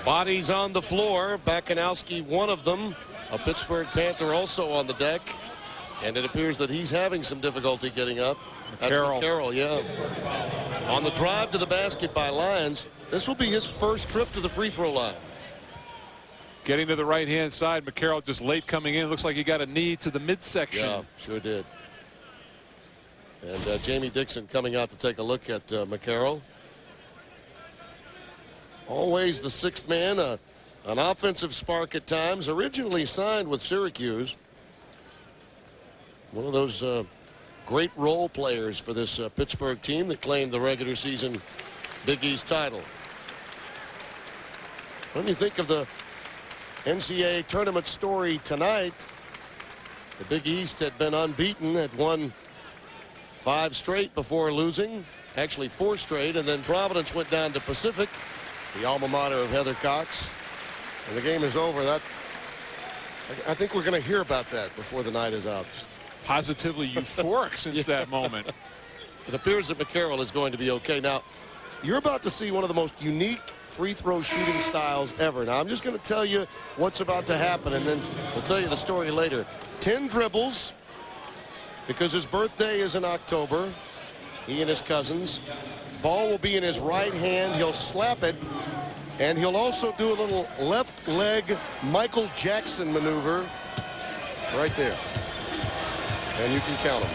Bodies on the floor. Bakanowski, one of them. A Pittsburgh Panther also on the deck. And it appears that he's having some difficulty getting up. That's McCarroll, yeah. On the drive to the basket by Lyons. This will be his first trip to the free throw line. Getting to the right-hand side. McCarroll just late coming in. Looks like he got a knee to the midsection. Yeah, sure did. And Jamie Dixon coming out to take a look at McCarroll. Always the 6th man, an offensive spark at times. Originally signed with Syracuse. One of those great role players for this Pittsburgh team that claimed the regular season Big East title. When you think of the NCAA tournament story tonight, the Big East had been unbeaten, had won 5 straight before losing, actually 4 straight, and then Providence went down to Pacific, the alma mater of Heather Cox, and the game is over. I think we're going to hear about that before the night is out. Positively euphoric since that moment. It appears that McCarroll is going to be okay. Now, you're about to see one of the most unique free throw shooting styles ever. Now, I'm just going to tell you what's about to happen, and then we'll tell you the story later. 10 dribbles, because his birthday is in October. He and his cousins. Ball will be in his right hand. He'll slap it, and he'll also do a little left leg Michael Jackson maneuver right there. And you can count them.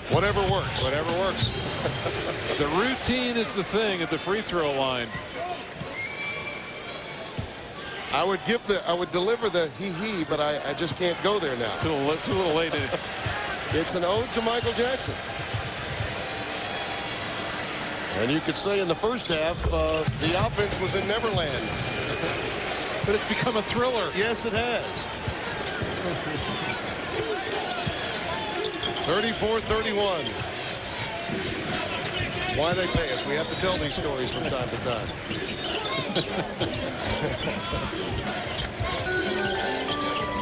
Whatever works. Whatever works. The routine is the thing at the free throw line. I would deliver the hee-hee, but I just can't go there now. Too little late in it. It's an ode to Michael Jackson. And you could say in the first half, the offense was in Neverland. But it's become a thriller. Yes, it has. 34-31. Why they pay us. We have to tell these stories from time to time.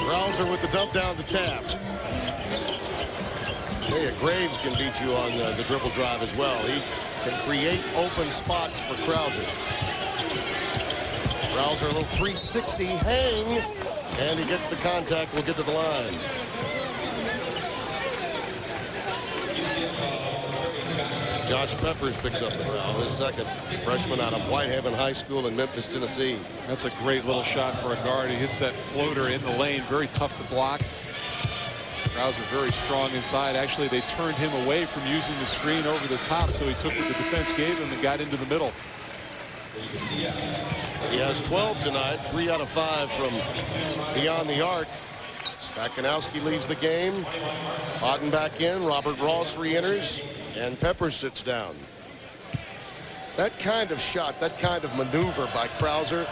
Krauser with the dump down to tap. Yeah, Graves can beat you on the dribble drive as well. He can create open spots for Krauser. Krauser, a little 360 hang, and he gets the contact. We'll get to the line. Josh Peppers picks up the foul, his second. Freshman out of Whitehaven High School in Memphis, Tennessee. That's a great little shot for a guard. He hits that floater in the lane. Very tough to block. Krauser very strong inside. Actually, they turned him away from using the screen over the top, so he took what the defense gave him and got into the middle. He has 12 tonight, 3 out of 5 from beyond the arc. Bakanowski leaves the game. Otten back in. Robert Ross re-enters. And Peppers sits down. That kind of shot, that kind of maneuver by Krauser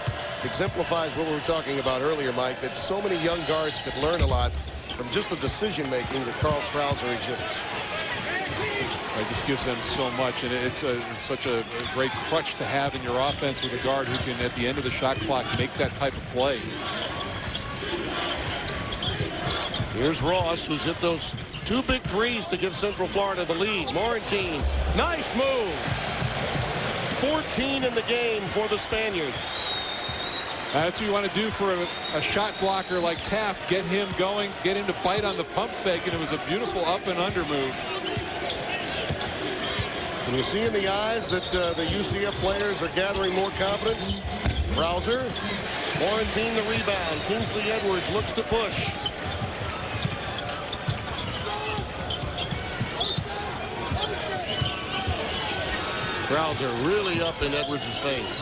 exemplifies what we were talking about earlier, Mike, that so many young guards could learn a lot from just the decision-making that Carl Krauser exhibits. It just gives them so much, and it's such a great crutch to have in your offense with a guard who can, at the end of the shot clock, make that type of play. Here's Ross, who's hit those 2 big threes to give Central Florida the lead. Morantine, nice move. 14 in the game for the Spaniard. That's what you want to do for a shot blocker like Taft. Get him going, get him to bite on the pump fake, and it was a beautiful up and under move. Can you see in the eyes that the UCF players are gathering more confidence? Krauser, Morantine the rebound. Kingsley Edwards looks to push. Krauser really up in Edwards' face.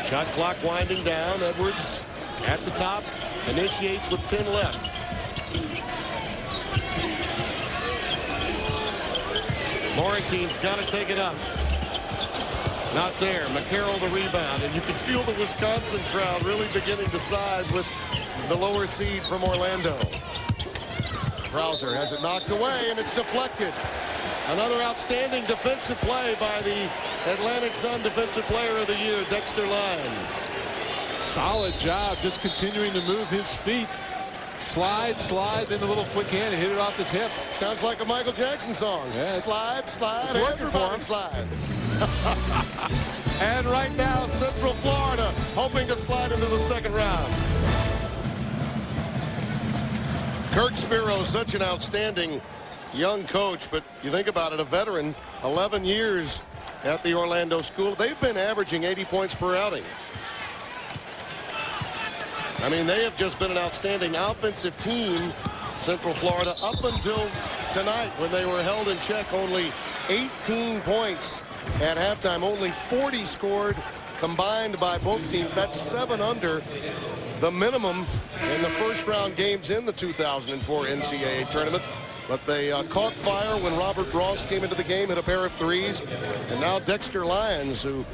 Shot clock winding down. Edwards at the top, initiates with 10 left. Morantine's got to take it up. Not there. McCarroll the rebound, and you can feel the Wisconsin crowd really beginning to side with the lower seed from Orlando. Krauser has it knocked away, and it's deflected. Another outstanding defensive play by the Atlantic Sun Defensive Player of the Year, Dexter Lyons. Solid job, just continuing to move his feet. Slide, slide, then a little quick hand and hit it off his hip. Sounds like a Michael Jackson song. Yeah, slide, slide, everybody slide. And right now, Central Florida hoping to slide into the second round. Kirk Spiro, such an outstanding young coach, but you think about it, a veteran, 11 years at the Orlando school. They've been averaging 80 points per outing. I mean, they have just been an outstanding offensive team, Central Florida, up until tonight when they were held in check. Only 18 points at halftime, only 40 scored combined by both teams. That's 7 under the minimum in the first round games in the 2004 NCAA tournament. But they caught fire when Robert Ross came into the game, hit a pair of threes. And now Dexter Lyons, who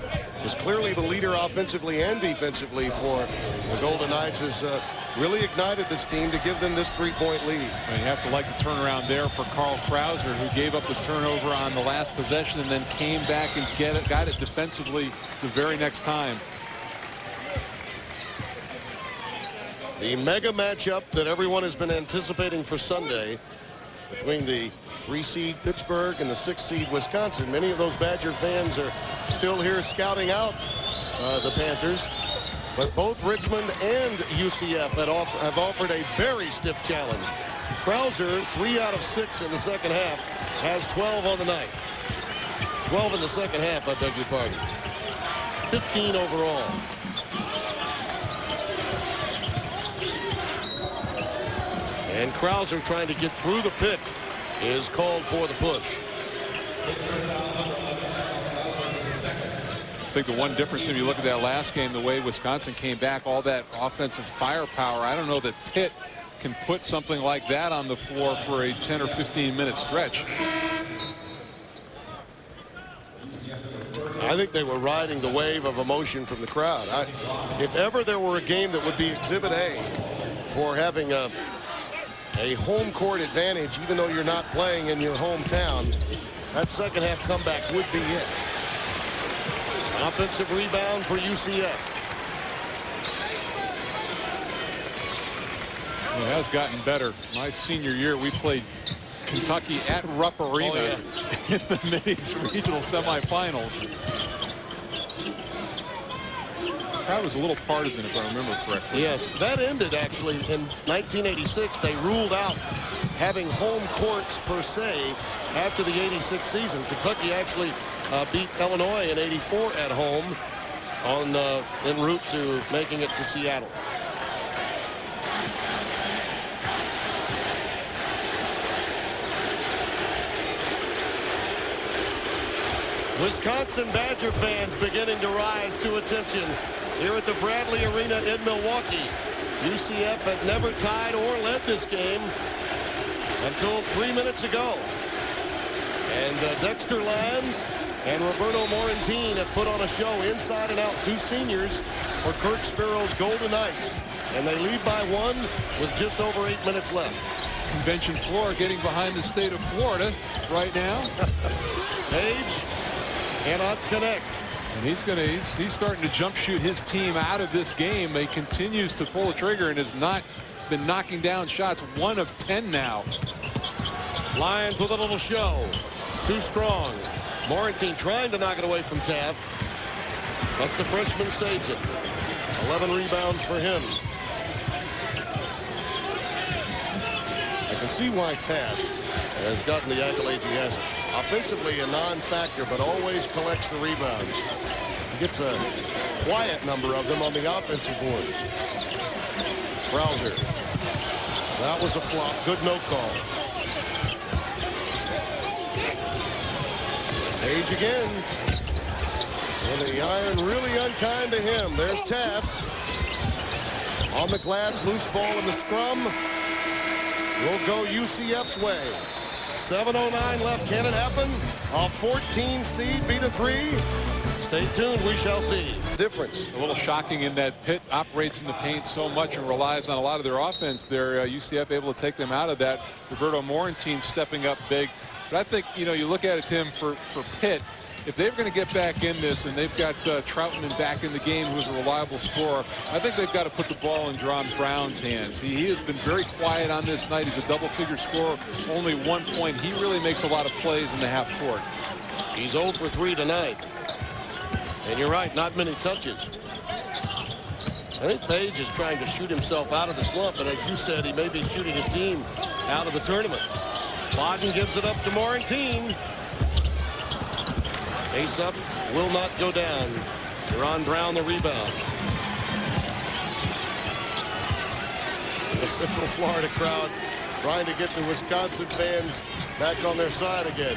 is clearly the leader offensively and defensively for the Golden Knights, is really ignited this team to give them this 3-point lead. And you have to like the turnaround there for Krauser, who gave up the turnover on the last possession and then came back and got it defensively the very next time. The mega matchup that everyone has been anticipating for Sunday between the 3-seed Pittsburgh and the 6-seed Wisconsin. Many of those Badger fans are still here scouting out the Panthers. But both Richmond and UCF have offered a very stiff challenge. Krauser, 3 out of 6 in the second half, has 12 on the night. 12 in the second half, I beg your pardon. 15 overall. And Krauser, trying to get through the pick, is called for the push. I think the one difference, if you look at that last game, the way Wisconsin came back, all that offensive firepower, I don't know that Pitt can put something like that on the floor for a 10 or 15-minute stretch. I think they were riding the wave of emotion from the crowd. If ever there were a game that would be Exhibit A for having a home court advantage, even though you're not playing in your hometown, that second half comeback would be it. Offensive rebound for UCF. It has gotten better. My senior year, we played Kentucky at Rupp Arena in the Mideast Regional semifinals. The crowd was a little partisan, if I remember correctly. Yes, that ended actually in 1986. They ruled out having home courts per se after the 86 season. Kentucky actually beat Illinois in 84 at home en route to making it to Seattle. Wisconsin Badger fans beginning to rise to attention here at the Bradley Arena in Milwaukee. UCF had never tied or led this game until 3 minutes ago. And Dexter Lyons and Roberto Morantine have put on a show inside and out, 2 seniors for Kirk Sparrow's Golden Knights. And they lead by 1 with just over 8 minutes left. Convention floor getting behind the state of Florida right now. Page cannot connect. And he's starting to jump shoot his team out of this game. He continues to pull the trigger and has not been knocking down shots. 1 of 10 now. Lions with a little show. Too strong. Morantine trying to knock it away from Taft, but the freshman saves it. 11 rebounds for him. I can see why Taft has gotten the accolades he has. Offensively a non-factor, but always collects the rebounds. He gets a quiet number of them on the offensive boards. Krauser. That was a flop. Good no call. Page again. And the iron really unkind to him. There's Taft. On the glass, loose ball in the scrum. Will go UCF's way. 7:09 left. Can it happen? A 14 seed beat a 3. Stay tuned. We shall see. Difference. A little shocking in that Pitt operates in the paint so much and relies on a lot of their offense. Their UCF able to take them out of that. Roberto Morantine stepping up big. But I think, you know, you look at it, Tim, for Pitt, if they're going to get back in this and they've got Troutman back in the game, who's a reliable scorer, I think they've got to put the ball in John Brown's hands. He has been very quiet on this night. He's a double-figure scorer, only 1 point. He really makes a lot of plays in the half court. He's 0 for 3 tonight. And you're right, not many touches. I think Page is trying to shoot himself out of the slump, and as you said, he may be shooting his team out of the tournament. Bodden gives it up to Morantine. Face up will not go down. Deron Brown the rebound. The Central Florida crowd trying to get the Wisconsin fans back on their side again.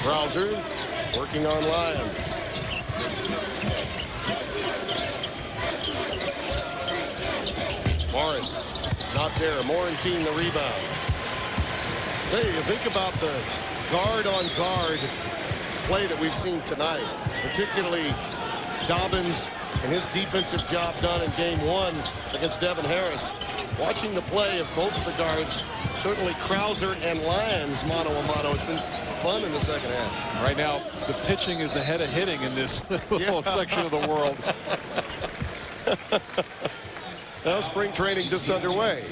Krauser working on Lyons. Morris not there. Morantine the rebound. Tell you think about the guard-on-guard play that we've seen tonight, particularly Dobbins and his defensive job done in game 1 against Devin Harris. Watching the play of both of the guards, certainly Krauser and Lyons mano-a-mano has been fun in the second half. Right now, the pitching is ahead of hitting in this little section of the world. Now spring training just underway.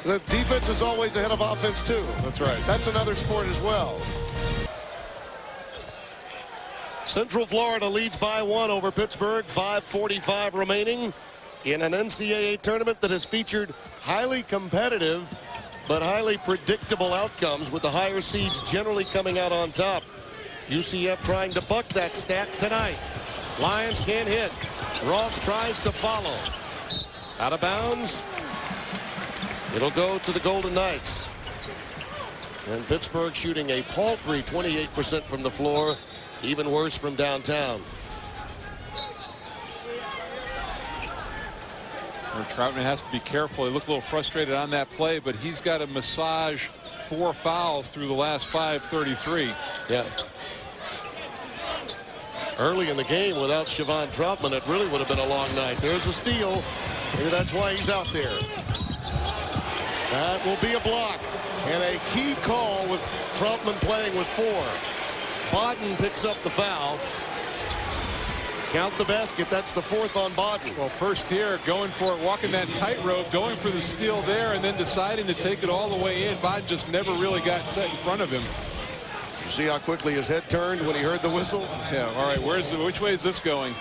The defense is always ahead of offense, too. That's right. That's another sport as well. Central Florida leads by 1 over Pittsburgh. 5:45 remaining in an NCAA tournament that has featured highly competitive but highly predictable outcomes, with the higher seeds generally coming out on top. UCF trying to buck that stat tonight. Lions can't hit. Ross tries to follow. Out of bounds. It'll go to the Golden Knights. And Pittsburgh shooting a paltry 28% from the floor. Even worse from downtown. Troutman has to be careful. He looked a little frustrated on that play, but he's got to massage 4 fouls through the last 5:33. Yeah. Early in the game, without Siobhan Troutman, it really would have been a long night. There's a steal. Maybe that's why he's out there. That will be a block. And a key call with Troutman playing with 4. Bodden picks up the foul. Count the basket. That's the 4th on Bodden. Well, first here, going for it, walking that tightrope, going for the steal there, and then deciding to take it all the way in. Bodden just never really got set in front of him. You see how quickly his head turned when he heard the whistle? Yeah, all right, which way is this going?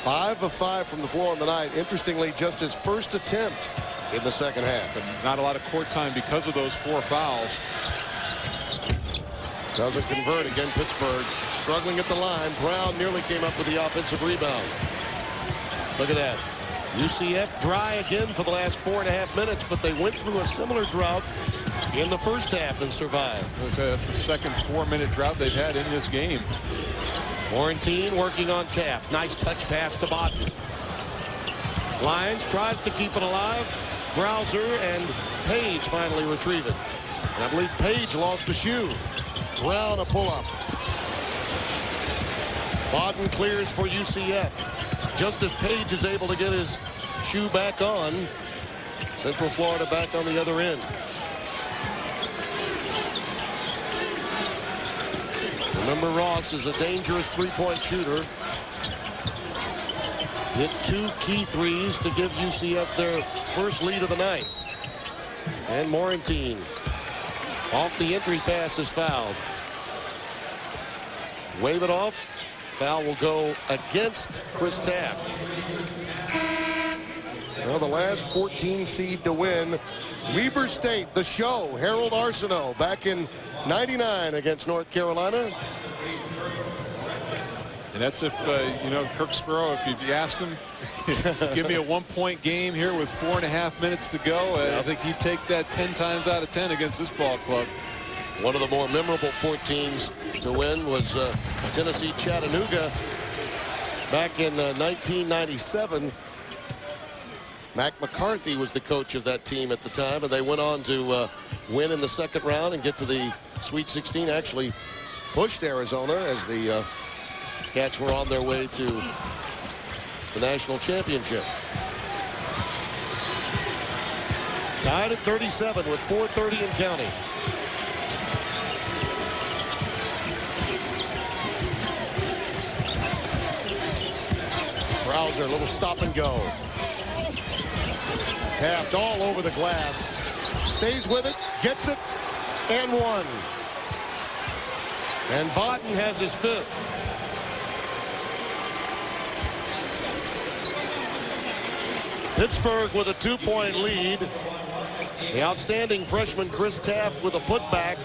5 of 5 from the floor on the night. Interestingly, just his first attempt in the second half. But not a lot of court time because of those 4 fouls. Doesn't convert again. Pittsburgh struggling at the line. Brown nearly came up with the offensive rebound. Look at that. UCF dry again for the last 4.5 minutes, but they went through a similar drought in the first half and survived. That's the second 4-minute drought they've had in this game. Warrantine working on Taft. Nice touch pass to Bodden. Lyons tries to keep it alive. Krauser and Page finally retrieve it. And I believe Page lost a shoe. Brown a pull-up. Bodden clears for UCF. Just as Page is able to get his shoe back on, Central Florida back on the other end. Remember, Ross is a dangerous 3-point shooter. Hit 2 key threes to give UCF their first lead of the night. And Morantine off the entry pass is fouled. Wave it off. Foul will go against Chris Taft. Well, the last 14 seed to win. Weber State, the show. Harold Arsenault back in '99 against North Carolina. And that's if, you know, Kirk Sparrow, if you asked him, give me a 1-point game here with 4.5 minutes to go, I think he'd take that 10 times out of 10 against this ball club. One of the more memorable 14s to win was Tennessee Chattanooga back in 1997. Mac McCarthy was the coach of that team at the time, and they went on to win in the second round and get to the Sweet 16. Actually pushed Arizona as the Cats were on their way to the national championship. Tied at 37 with 4:30 and counting. Krauser, a little stop and go. Taft all over the glass. Stays with it, gets it, and 1. And Bodden has his 5th. Pittsburgh with a 2-point lead. The outstanding freshman Chris Taft with a putback,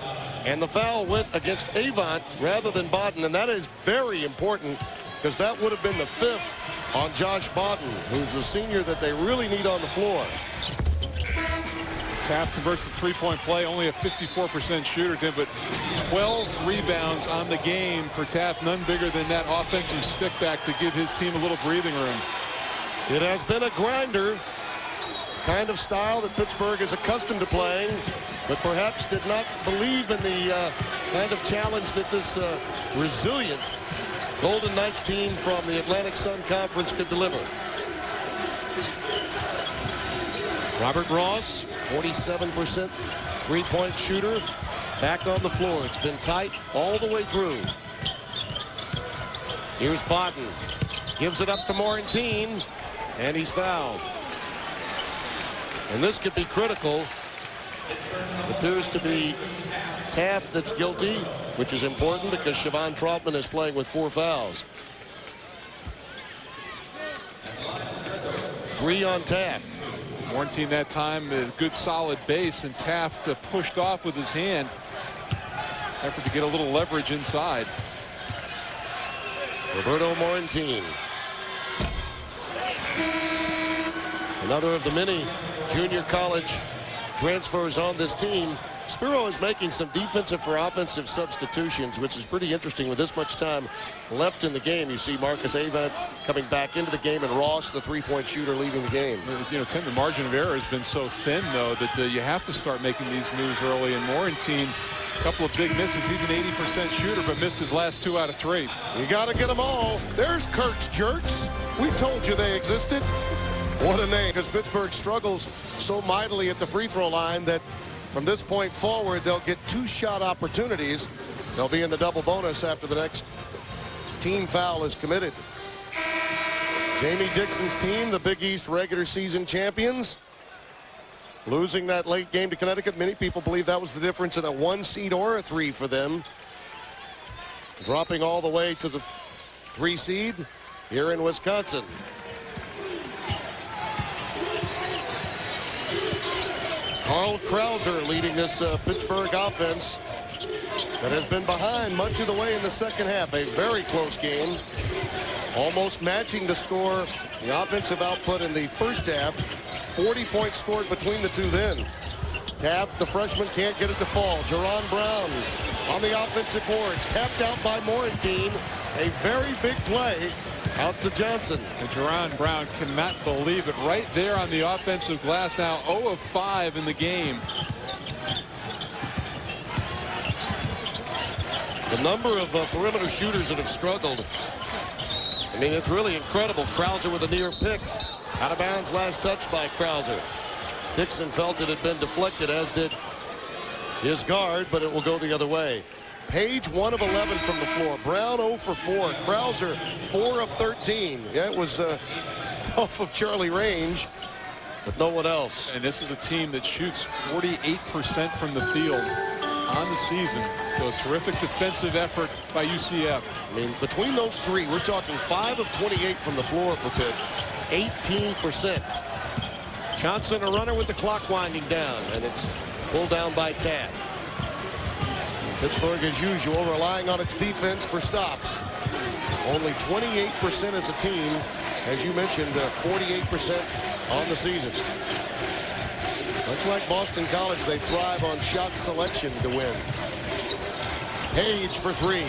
and the foul went against Avant rather than Bodden, and that is very important because that would have been the 5th on Josh Bodden, who's the senior that they really need on the floor. Taft converts the 3-point play, only a 54% shooter, Tim, but 12 rebounds on the game for Taft, none bigger than that offensive stick back to give his team a little breathing room. It has been a grinder, kind of style that Pittsburgh is accustomed to playing, but perhaps did not believe in the kind of challenge that this resilient Golden Knights team from the Atlantic Sun Conference could deliver. Robert Ross, 47% three-point shooter, back on the floor. It's been tight all the way through. Here's Bodden. Gives it up to Morantine, and he's fouled. And this could be critical. It appears to be Taft that's guilty, which is important because Siobhan Troutman is playing with 4 fouls. 3 on Taft. Morantine that time, a good solid base, and Taft pushed off with his hand. Effort to get a little leverage inside. Roberto Morantine. Another of the many junior college transfers on this team. Spiro is making some defensive for offensive substitutions, which is pretty interesting with this much time left in the game. You see Marcus Avant coming back into the game, and Ross, the three-point shooter, leaving the game. You know, Tim, the margin of error has been so thin, though, that you have to start making these moves early. And Morantine, a couple of big misses. He's an 80% shooter, but missed his last 2 out of 3. You got to get them all. There's Kurt's Jerks. We told you they existed. What a name, because Pittsburgh struggles so mightily at the free throw line that from this point forward, they'll get 2 shot opportunities. They'll be in the double bonus after the next team foul is committed. Jamie Dixon's team, the Big East regular season champions, losing that late game to Connecticut. Many people believe that was the difference in a 1 seed or a 3 for them. Dropping all the way to the 3 seed here in Wisconsin. Carl Krauser leading this Pittsburgh offense that has been behind much of the way in the second half. A very close game, almost matching the score, the offensive output in the first half. 40 points scored between the two then. Taft, the freshman, can't get it to fall. Jerron Brown on the offensive boards, tapped out by Morantine. A very big play out to Johnson. And Jerron Brown cannot believe it. Right there on the offensive glass now, 0 of 5 in the game. The number of perimeter shooters that have struggled. I mean, it's really incredible. Krauser with a near pick. Out of bounds, last touch by Krauser. Dixon felt it had been deflected, as did his guard, but it will go the other way. Page 1 of 11 from the floor. Brown 0 for 4. Krauser 4 of 13. Yeah, it was off of Charlie range, but no one else. And this is a team that shoots 48% from the field on the season. So a terrific defensive effort by UCF. I mean, between those 3, we're talking 5 of 28 from the floor for Pitt. 18%. Johnson, a runner with the clock winding down, and it's pulled down by Taft. Pittsburgh, as usual, relying on its defense for stops. Only 28% as a team. As you mentioned, 48% on the season. Much like Boston College, they thrive on shot selection to win. Page for 3.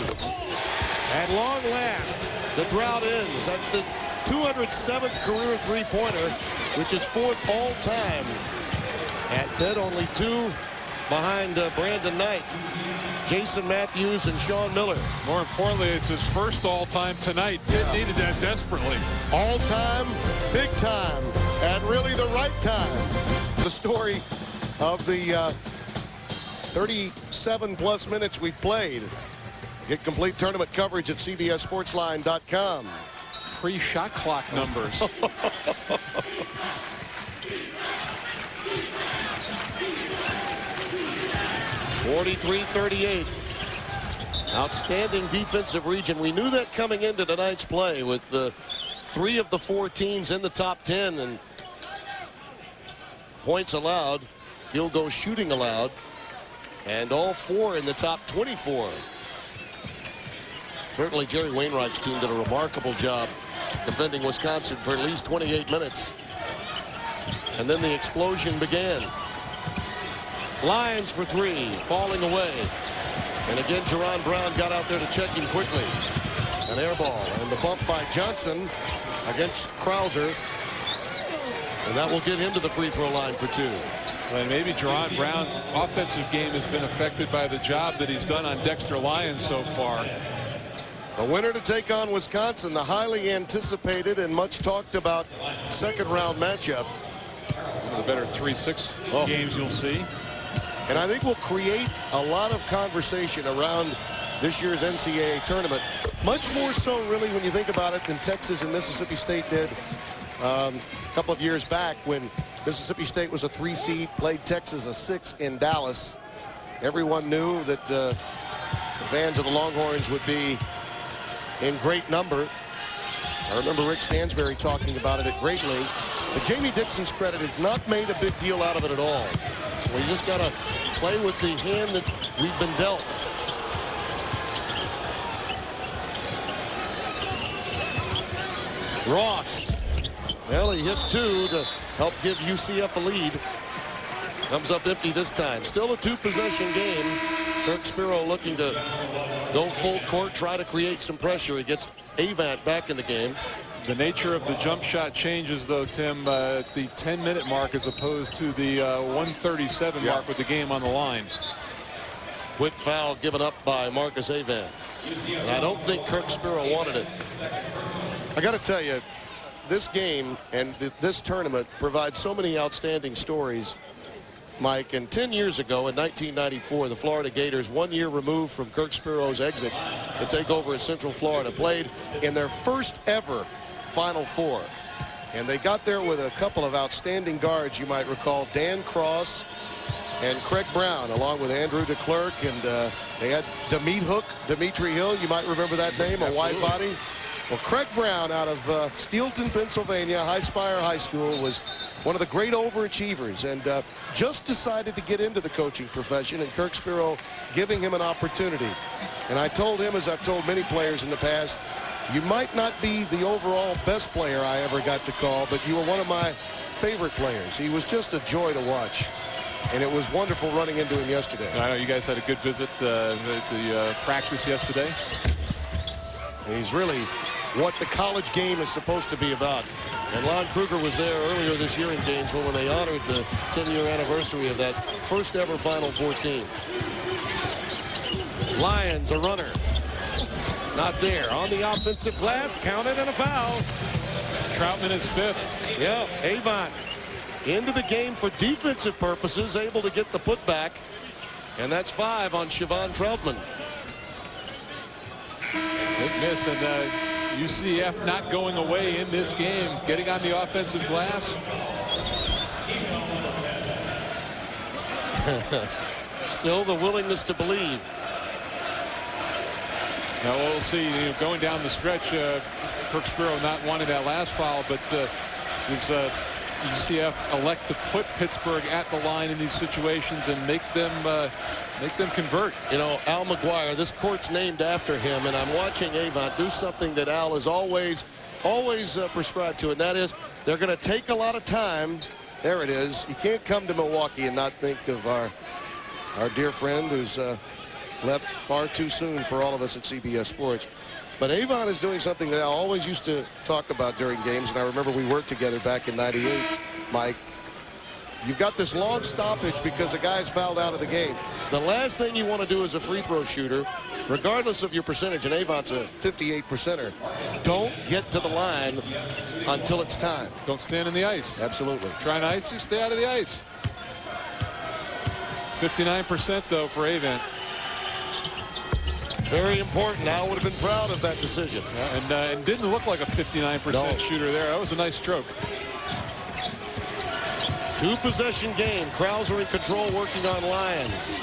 At long last, the drought ends. That's the 207th career three-pointer, which is 4th all-time. At Pitt, only 2 behind Brandon Knight, Jason Matthews, and Sean Miller. More importantly, it's his first all-time tonight. Pitt needed that desperately. All-time, big time, and really the right time. The story of the 37-plus minutes we've played. Get complete tournament coverage at CBSSportsline.com. Pre-shot clock numbers. 43-38. Outstanding defensive region. We knew that coming into tonight's play with 3 of the 4 teams in the top 10 and points allowed, field goal shooting allowed, and all 4 in the top 24. Certainly Jerry Wainwright's team did a remarkable job defending Wisconsin for at least 28 minutes. And then the explosion began. Lyons for 3, falling away. And again, Jerron Brown got out there to check him quickly. An air ball, and the bump by Johnson against Krauser. And that will get him to the free throw line for 2. And maybe Jerron Brown's offensive game has been affected by the job that he's done on Dexter Lyons so far. The winner to take on Wisconsin, the highly anticipated and much talked about second-round matchup. One of the better 3-6 games you'll see. And I think we'll create a lot of conversation around this year's NCAA tournament. Much more so, really, when you think about it, than Texas and Mississippi State did a couple of years back when Mississippi State was a 3 seed, played Texas a 6 in Dallas. Everyone knew that the fans of the Longhorns would be in great number. I remember Rick Stansberry talking about it at great length. But Jamie Dixon's credit has not made a big deal out of it at all. Well, you just got to play with the hand that we've been dealt. Ross. Well, he hit 2 to help give UCF a lead. Comes up empty this time. Still a 2-possession game. Kirk Spiro looking to go full court, try to create some pressure. He gets Avant back in the game. The nature of the jump shot changes, though, Tim, at the 10-minute mark as opposed to the 1:37 mark with the game on the line. Quick foul given up by Marcus Avant. And I don't think Kirk Spiro wanted it. I got to tell you, this game and this tournament provides so many outstanding stories, Mike. And 10 years ago in 1994, the Florida Gators, 1 year removed from Kirk Spiro's exit to take over in Central Florida, played in their first ever Final Four. And they got there with a couple of outstanding guards, you might recall, Dan Cross and Craig Brown, along with Andrew DeClerc. And they had Dimitri Hill, you might remember that name, a wide body. Well, Craig Brown out of Steelton, Pennsylvania, High Spire High School, was one of the great overachievers and just decided to get into the coaching profession, and Kirk Spiro giving him an opportunity. And I told him, as I've told many players in the past, you might not be the overall best player I ever got to call, but you were one of my favorite players. He was just a joy to watch. And it was wonderful running into him yesterday. I know you guys had a good visit at the practice yesterday. He's really what the college game is supposed to be about. And Lon Kruger was there earlier this year in Gainesville when they honored the 10-year anniversary of that first ever Final Four team. Lyons, a runner. Not there. On the offensive glass, counted and a foul. Troutman is 5th. Yeah, Avant into the game for defensive purposes, able to get the putback. And that's 5 on Siobhan Troutman. Big miss, and UCF not going away in this game, getting on the offensive glass. Still the willingness to believe. Now we'll see, going down the stretch, Kirk Spiro not wanting that last foul, but UCF elect to put Pittsburgh at the line in these situations and make them convert. You know, Al McGuire, this court's named after him, and I'm watching Avant do something that Al has always prescribed to, and that is they're going to take a lot of time. There it is. You can't come to Milwaukee and not think of our dear friend who's left far too soon for all of us at CBS Sports. But Avon is doing something that I always used to talk about during games, and I remember we worked together back in '98, Mike. You've got this long stoppage because a guy's fouled out of the game. The last thing you want to do as a free throw shooter, regardless of your percentage, and Avon's a 58%er, don't get to the line until it's time. Don't stand in the ice. Absolutely. Try and ice, you stay out of the ice. 59% though for Avon. Very important. Al would have been proud of that decision. Yeah, and didn't look like a 59% shooter there. That was a nice stroke. 2-possession game. Krauser in control, working on Lyons.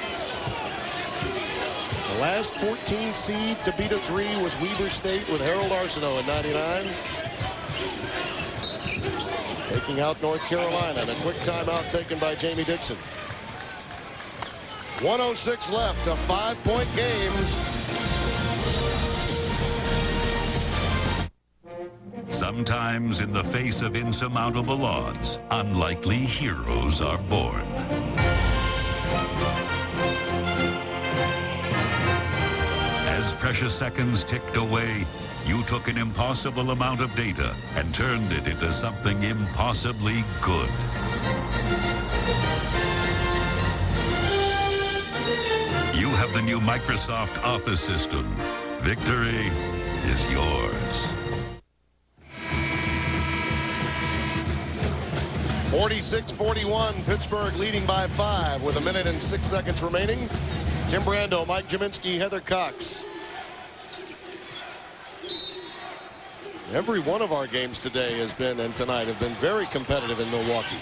The last 14 seed to beat a 3 was Weber State with Harold Arsenault in '99. Taking out North Carolina, and a quick timeout taken by Jamie Dixon. 1:06 left, a 5-point game. Sometimes in the face of insurmountable odds, unlikely heroes are born. As precious seconds ticked away, you took an impossible amount of data and turned it into something impossibly good. You have the new Microsoft Office system. Victory is yours. 46-41, Pittsburgh leading by 5 with 1 minute and 6 seconds remaining. Tim Brando, Mike Jaminski, Heather Cox. Every one of our games today has been, and tonight, have been very competitive in Milwaukee.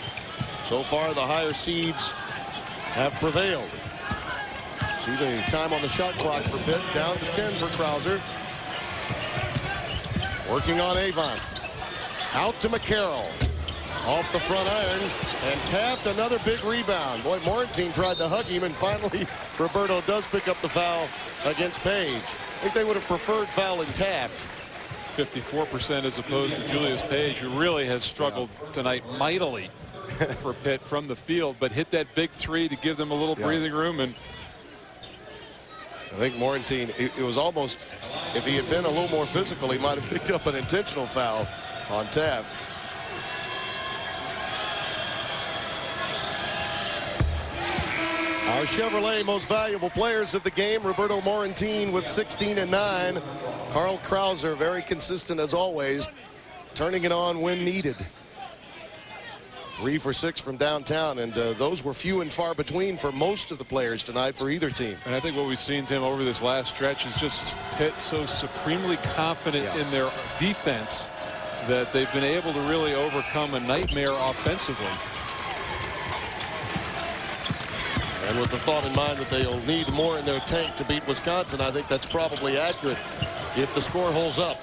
So far, the higher seeds have prevailed. See the time on the shot clock for Pitt, down to 10 for Krauser. Working on Avon. Out to McCarroll. Off the front iron, and Taft another big rebound. Boy, Morantine tried to hug him, and finally Roberto does pick up the foul against Page. I think they would have preferred fouling Taft. 54% as opposed to Julius Page, who really has struggled tonight mightily for Pitt from the field, but hit that big three to give them a little breathing room. And I think Morantine, it was almost, if he had been a little more physical, he might have picked up an intentional foul on Taft. Our Chevrolet most valuable players of the game, Roberto Morantine with 16 and 9. Carl Krauser, very consistent as always, turning it on when needed. 3 for 6 from downtown, and those were few and far between for most of the players tonight for either team. And I think what we've seen, Tim, over this last stretch is just Pitt so supremely confident in their defense that they've been able to really overcome a nightmare offensively. And with the thought in mind that they'll need more in their tank to beat Wisconsin, I think that's probably accurate if the score holds up.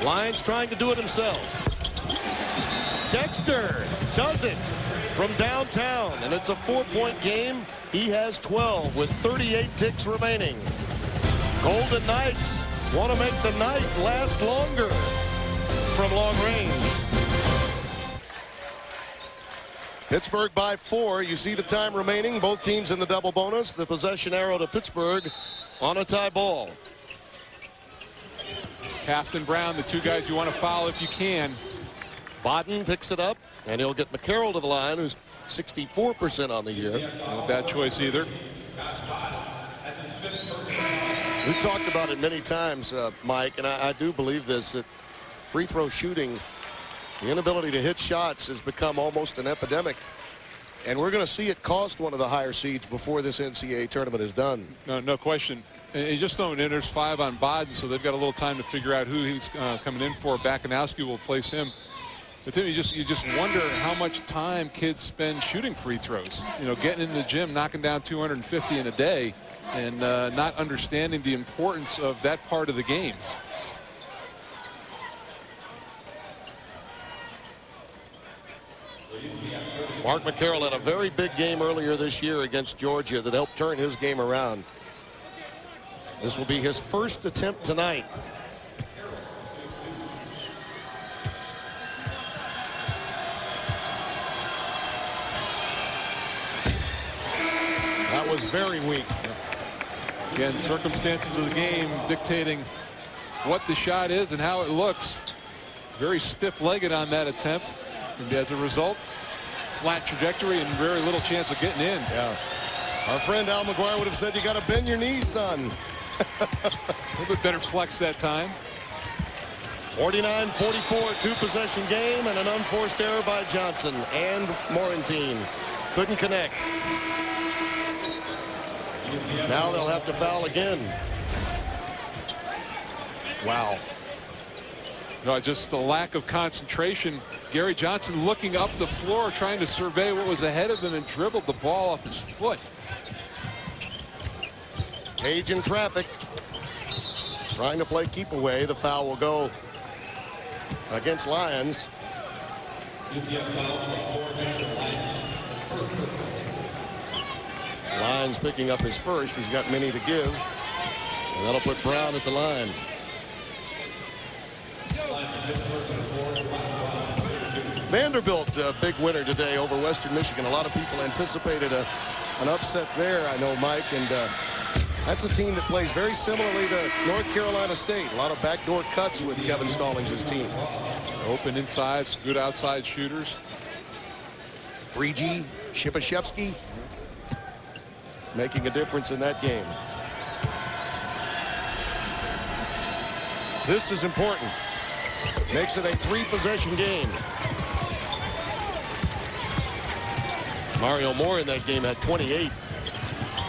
Lyons trying to do it himself. Dexter does it from downtown, and it's a 4-point game. He has 12 with 38 ticks remaining. Golden Knights want to make the night last longer from long range. Pittsburgh by 4. You see the time remaining. Both teams in the double bonus. The possession arrow to Pittsburgh on a tie ball. Taft and Brown, the two guys you want to foul if you can. Bodden picks it up, and he'll get McCarroll to the line, who's 64% on the year. No bad choice either. We've talked about it many times, Mike, and I do believe this, that free throw shooting, the inability to hit shots has become almost an epidemic. And we're going to see it cost one of the higher seeds before this NCAA tournament is done. No question. And you just don't, and there's 5 on Bodden, so they've got a little time to figure out who he's coming in for. Bakanowski will place him. But Tim, you just wonder how much time kids spend shooting free throws. You know, getting in the gym, knocking down 250 in a day, and not understanding the importance of that part of the game. Mark McCarroll had a very big game earlier this year against Georgia that helped turn his game around. This will be his first attempt tonight. That was very weak. Again, circumstances of the game dictating what the shot is and how it looks. Very stiff-legged on that attempt. And as a result, flat trajectory and very little chance of getting in. Yeah. Our friend Al McGuire would have said, you got to bend your knees, son. A little bit better flex that time. 49-44, two-possession game, and an unforced error by Johnson and Morantine. Couldn't connect. Now they'll have to foul again. Wow. No, just the lack of concentration. Gary Johnson looking up the floor, trying to survey what was ahead of him, and dribbled the ball off his foot. Page in traffic. Trying to play keep away. The foul will go against Lyons. Lyons picking up his first. He's got many to give. And that'll put Brown at the line. Vanderbilt, a big winner today over Western Michigan. A lot of people anticipated an upset there, I know, Mike. And that's a team that plays very similarly to North Carolina State. A lot of backdoor cuts with Kevin Stallings' team. Open inside, good outside shooters. Freegee, Shipashevsky making a difference in that game. This is important. Makes it a 3-possession game. Mario Moore in that game had 28.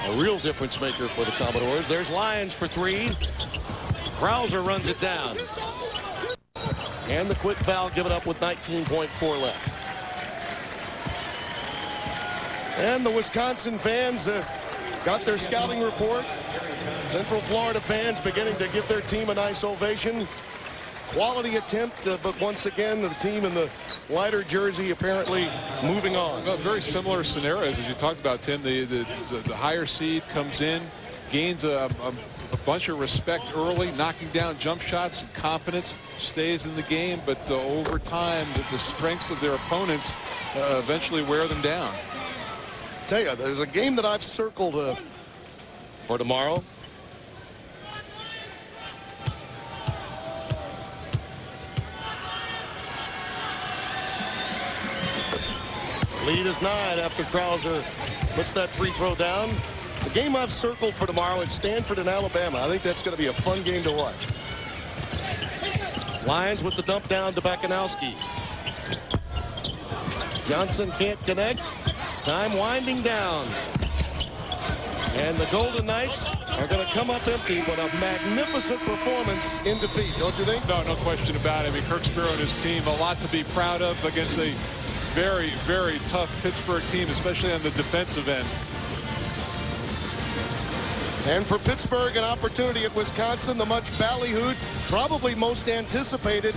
A real difference maker for the Commodores. There's Lyons for 3. Krauser runs it down. And the quick foul given up with 19.4 left. And the Wisconsin fans got their scouting report. Central Florida fans beginning to give their team a nice ovation. Quality attempt, but once again, the team in the lighter jersey apparently moving on. Well, very similar scenarios as you talked about, Tim. The higher seed comes in, gains a bunch of respect early, knocking down jump shots and confidence, stays in the game, but over time, the strengths of their opponents eventually wear them down. Tell you, there's a game that I've circled for tomorrow. Lead is 9 after Krauser puts that free throw down. The game I've circled for tomorrow is Stanford and Alabama. I think that's going to be a fun game to watch. Lyons with the dump down to Bakanowski. Johnson can't connect. Time winding down. And the Golden Knights are going to come up empty, but a magnificent performance in defeat, don't you think? No question about it. I mean, Kirk Spiro and his team, a lot to be proud of against a very, very tough Pittsburgh team, especially on the defensive end. And for Pittsburgh, an opportunity at Wisconsin, the much ballyhooed, probably most anticipated.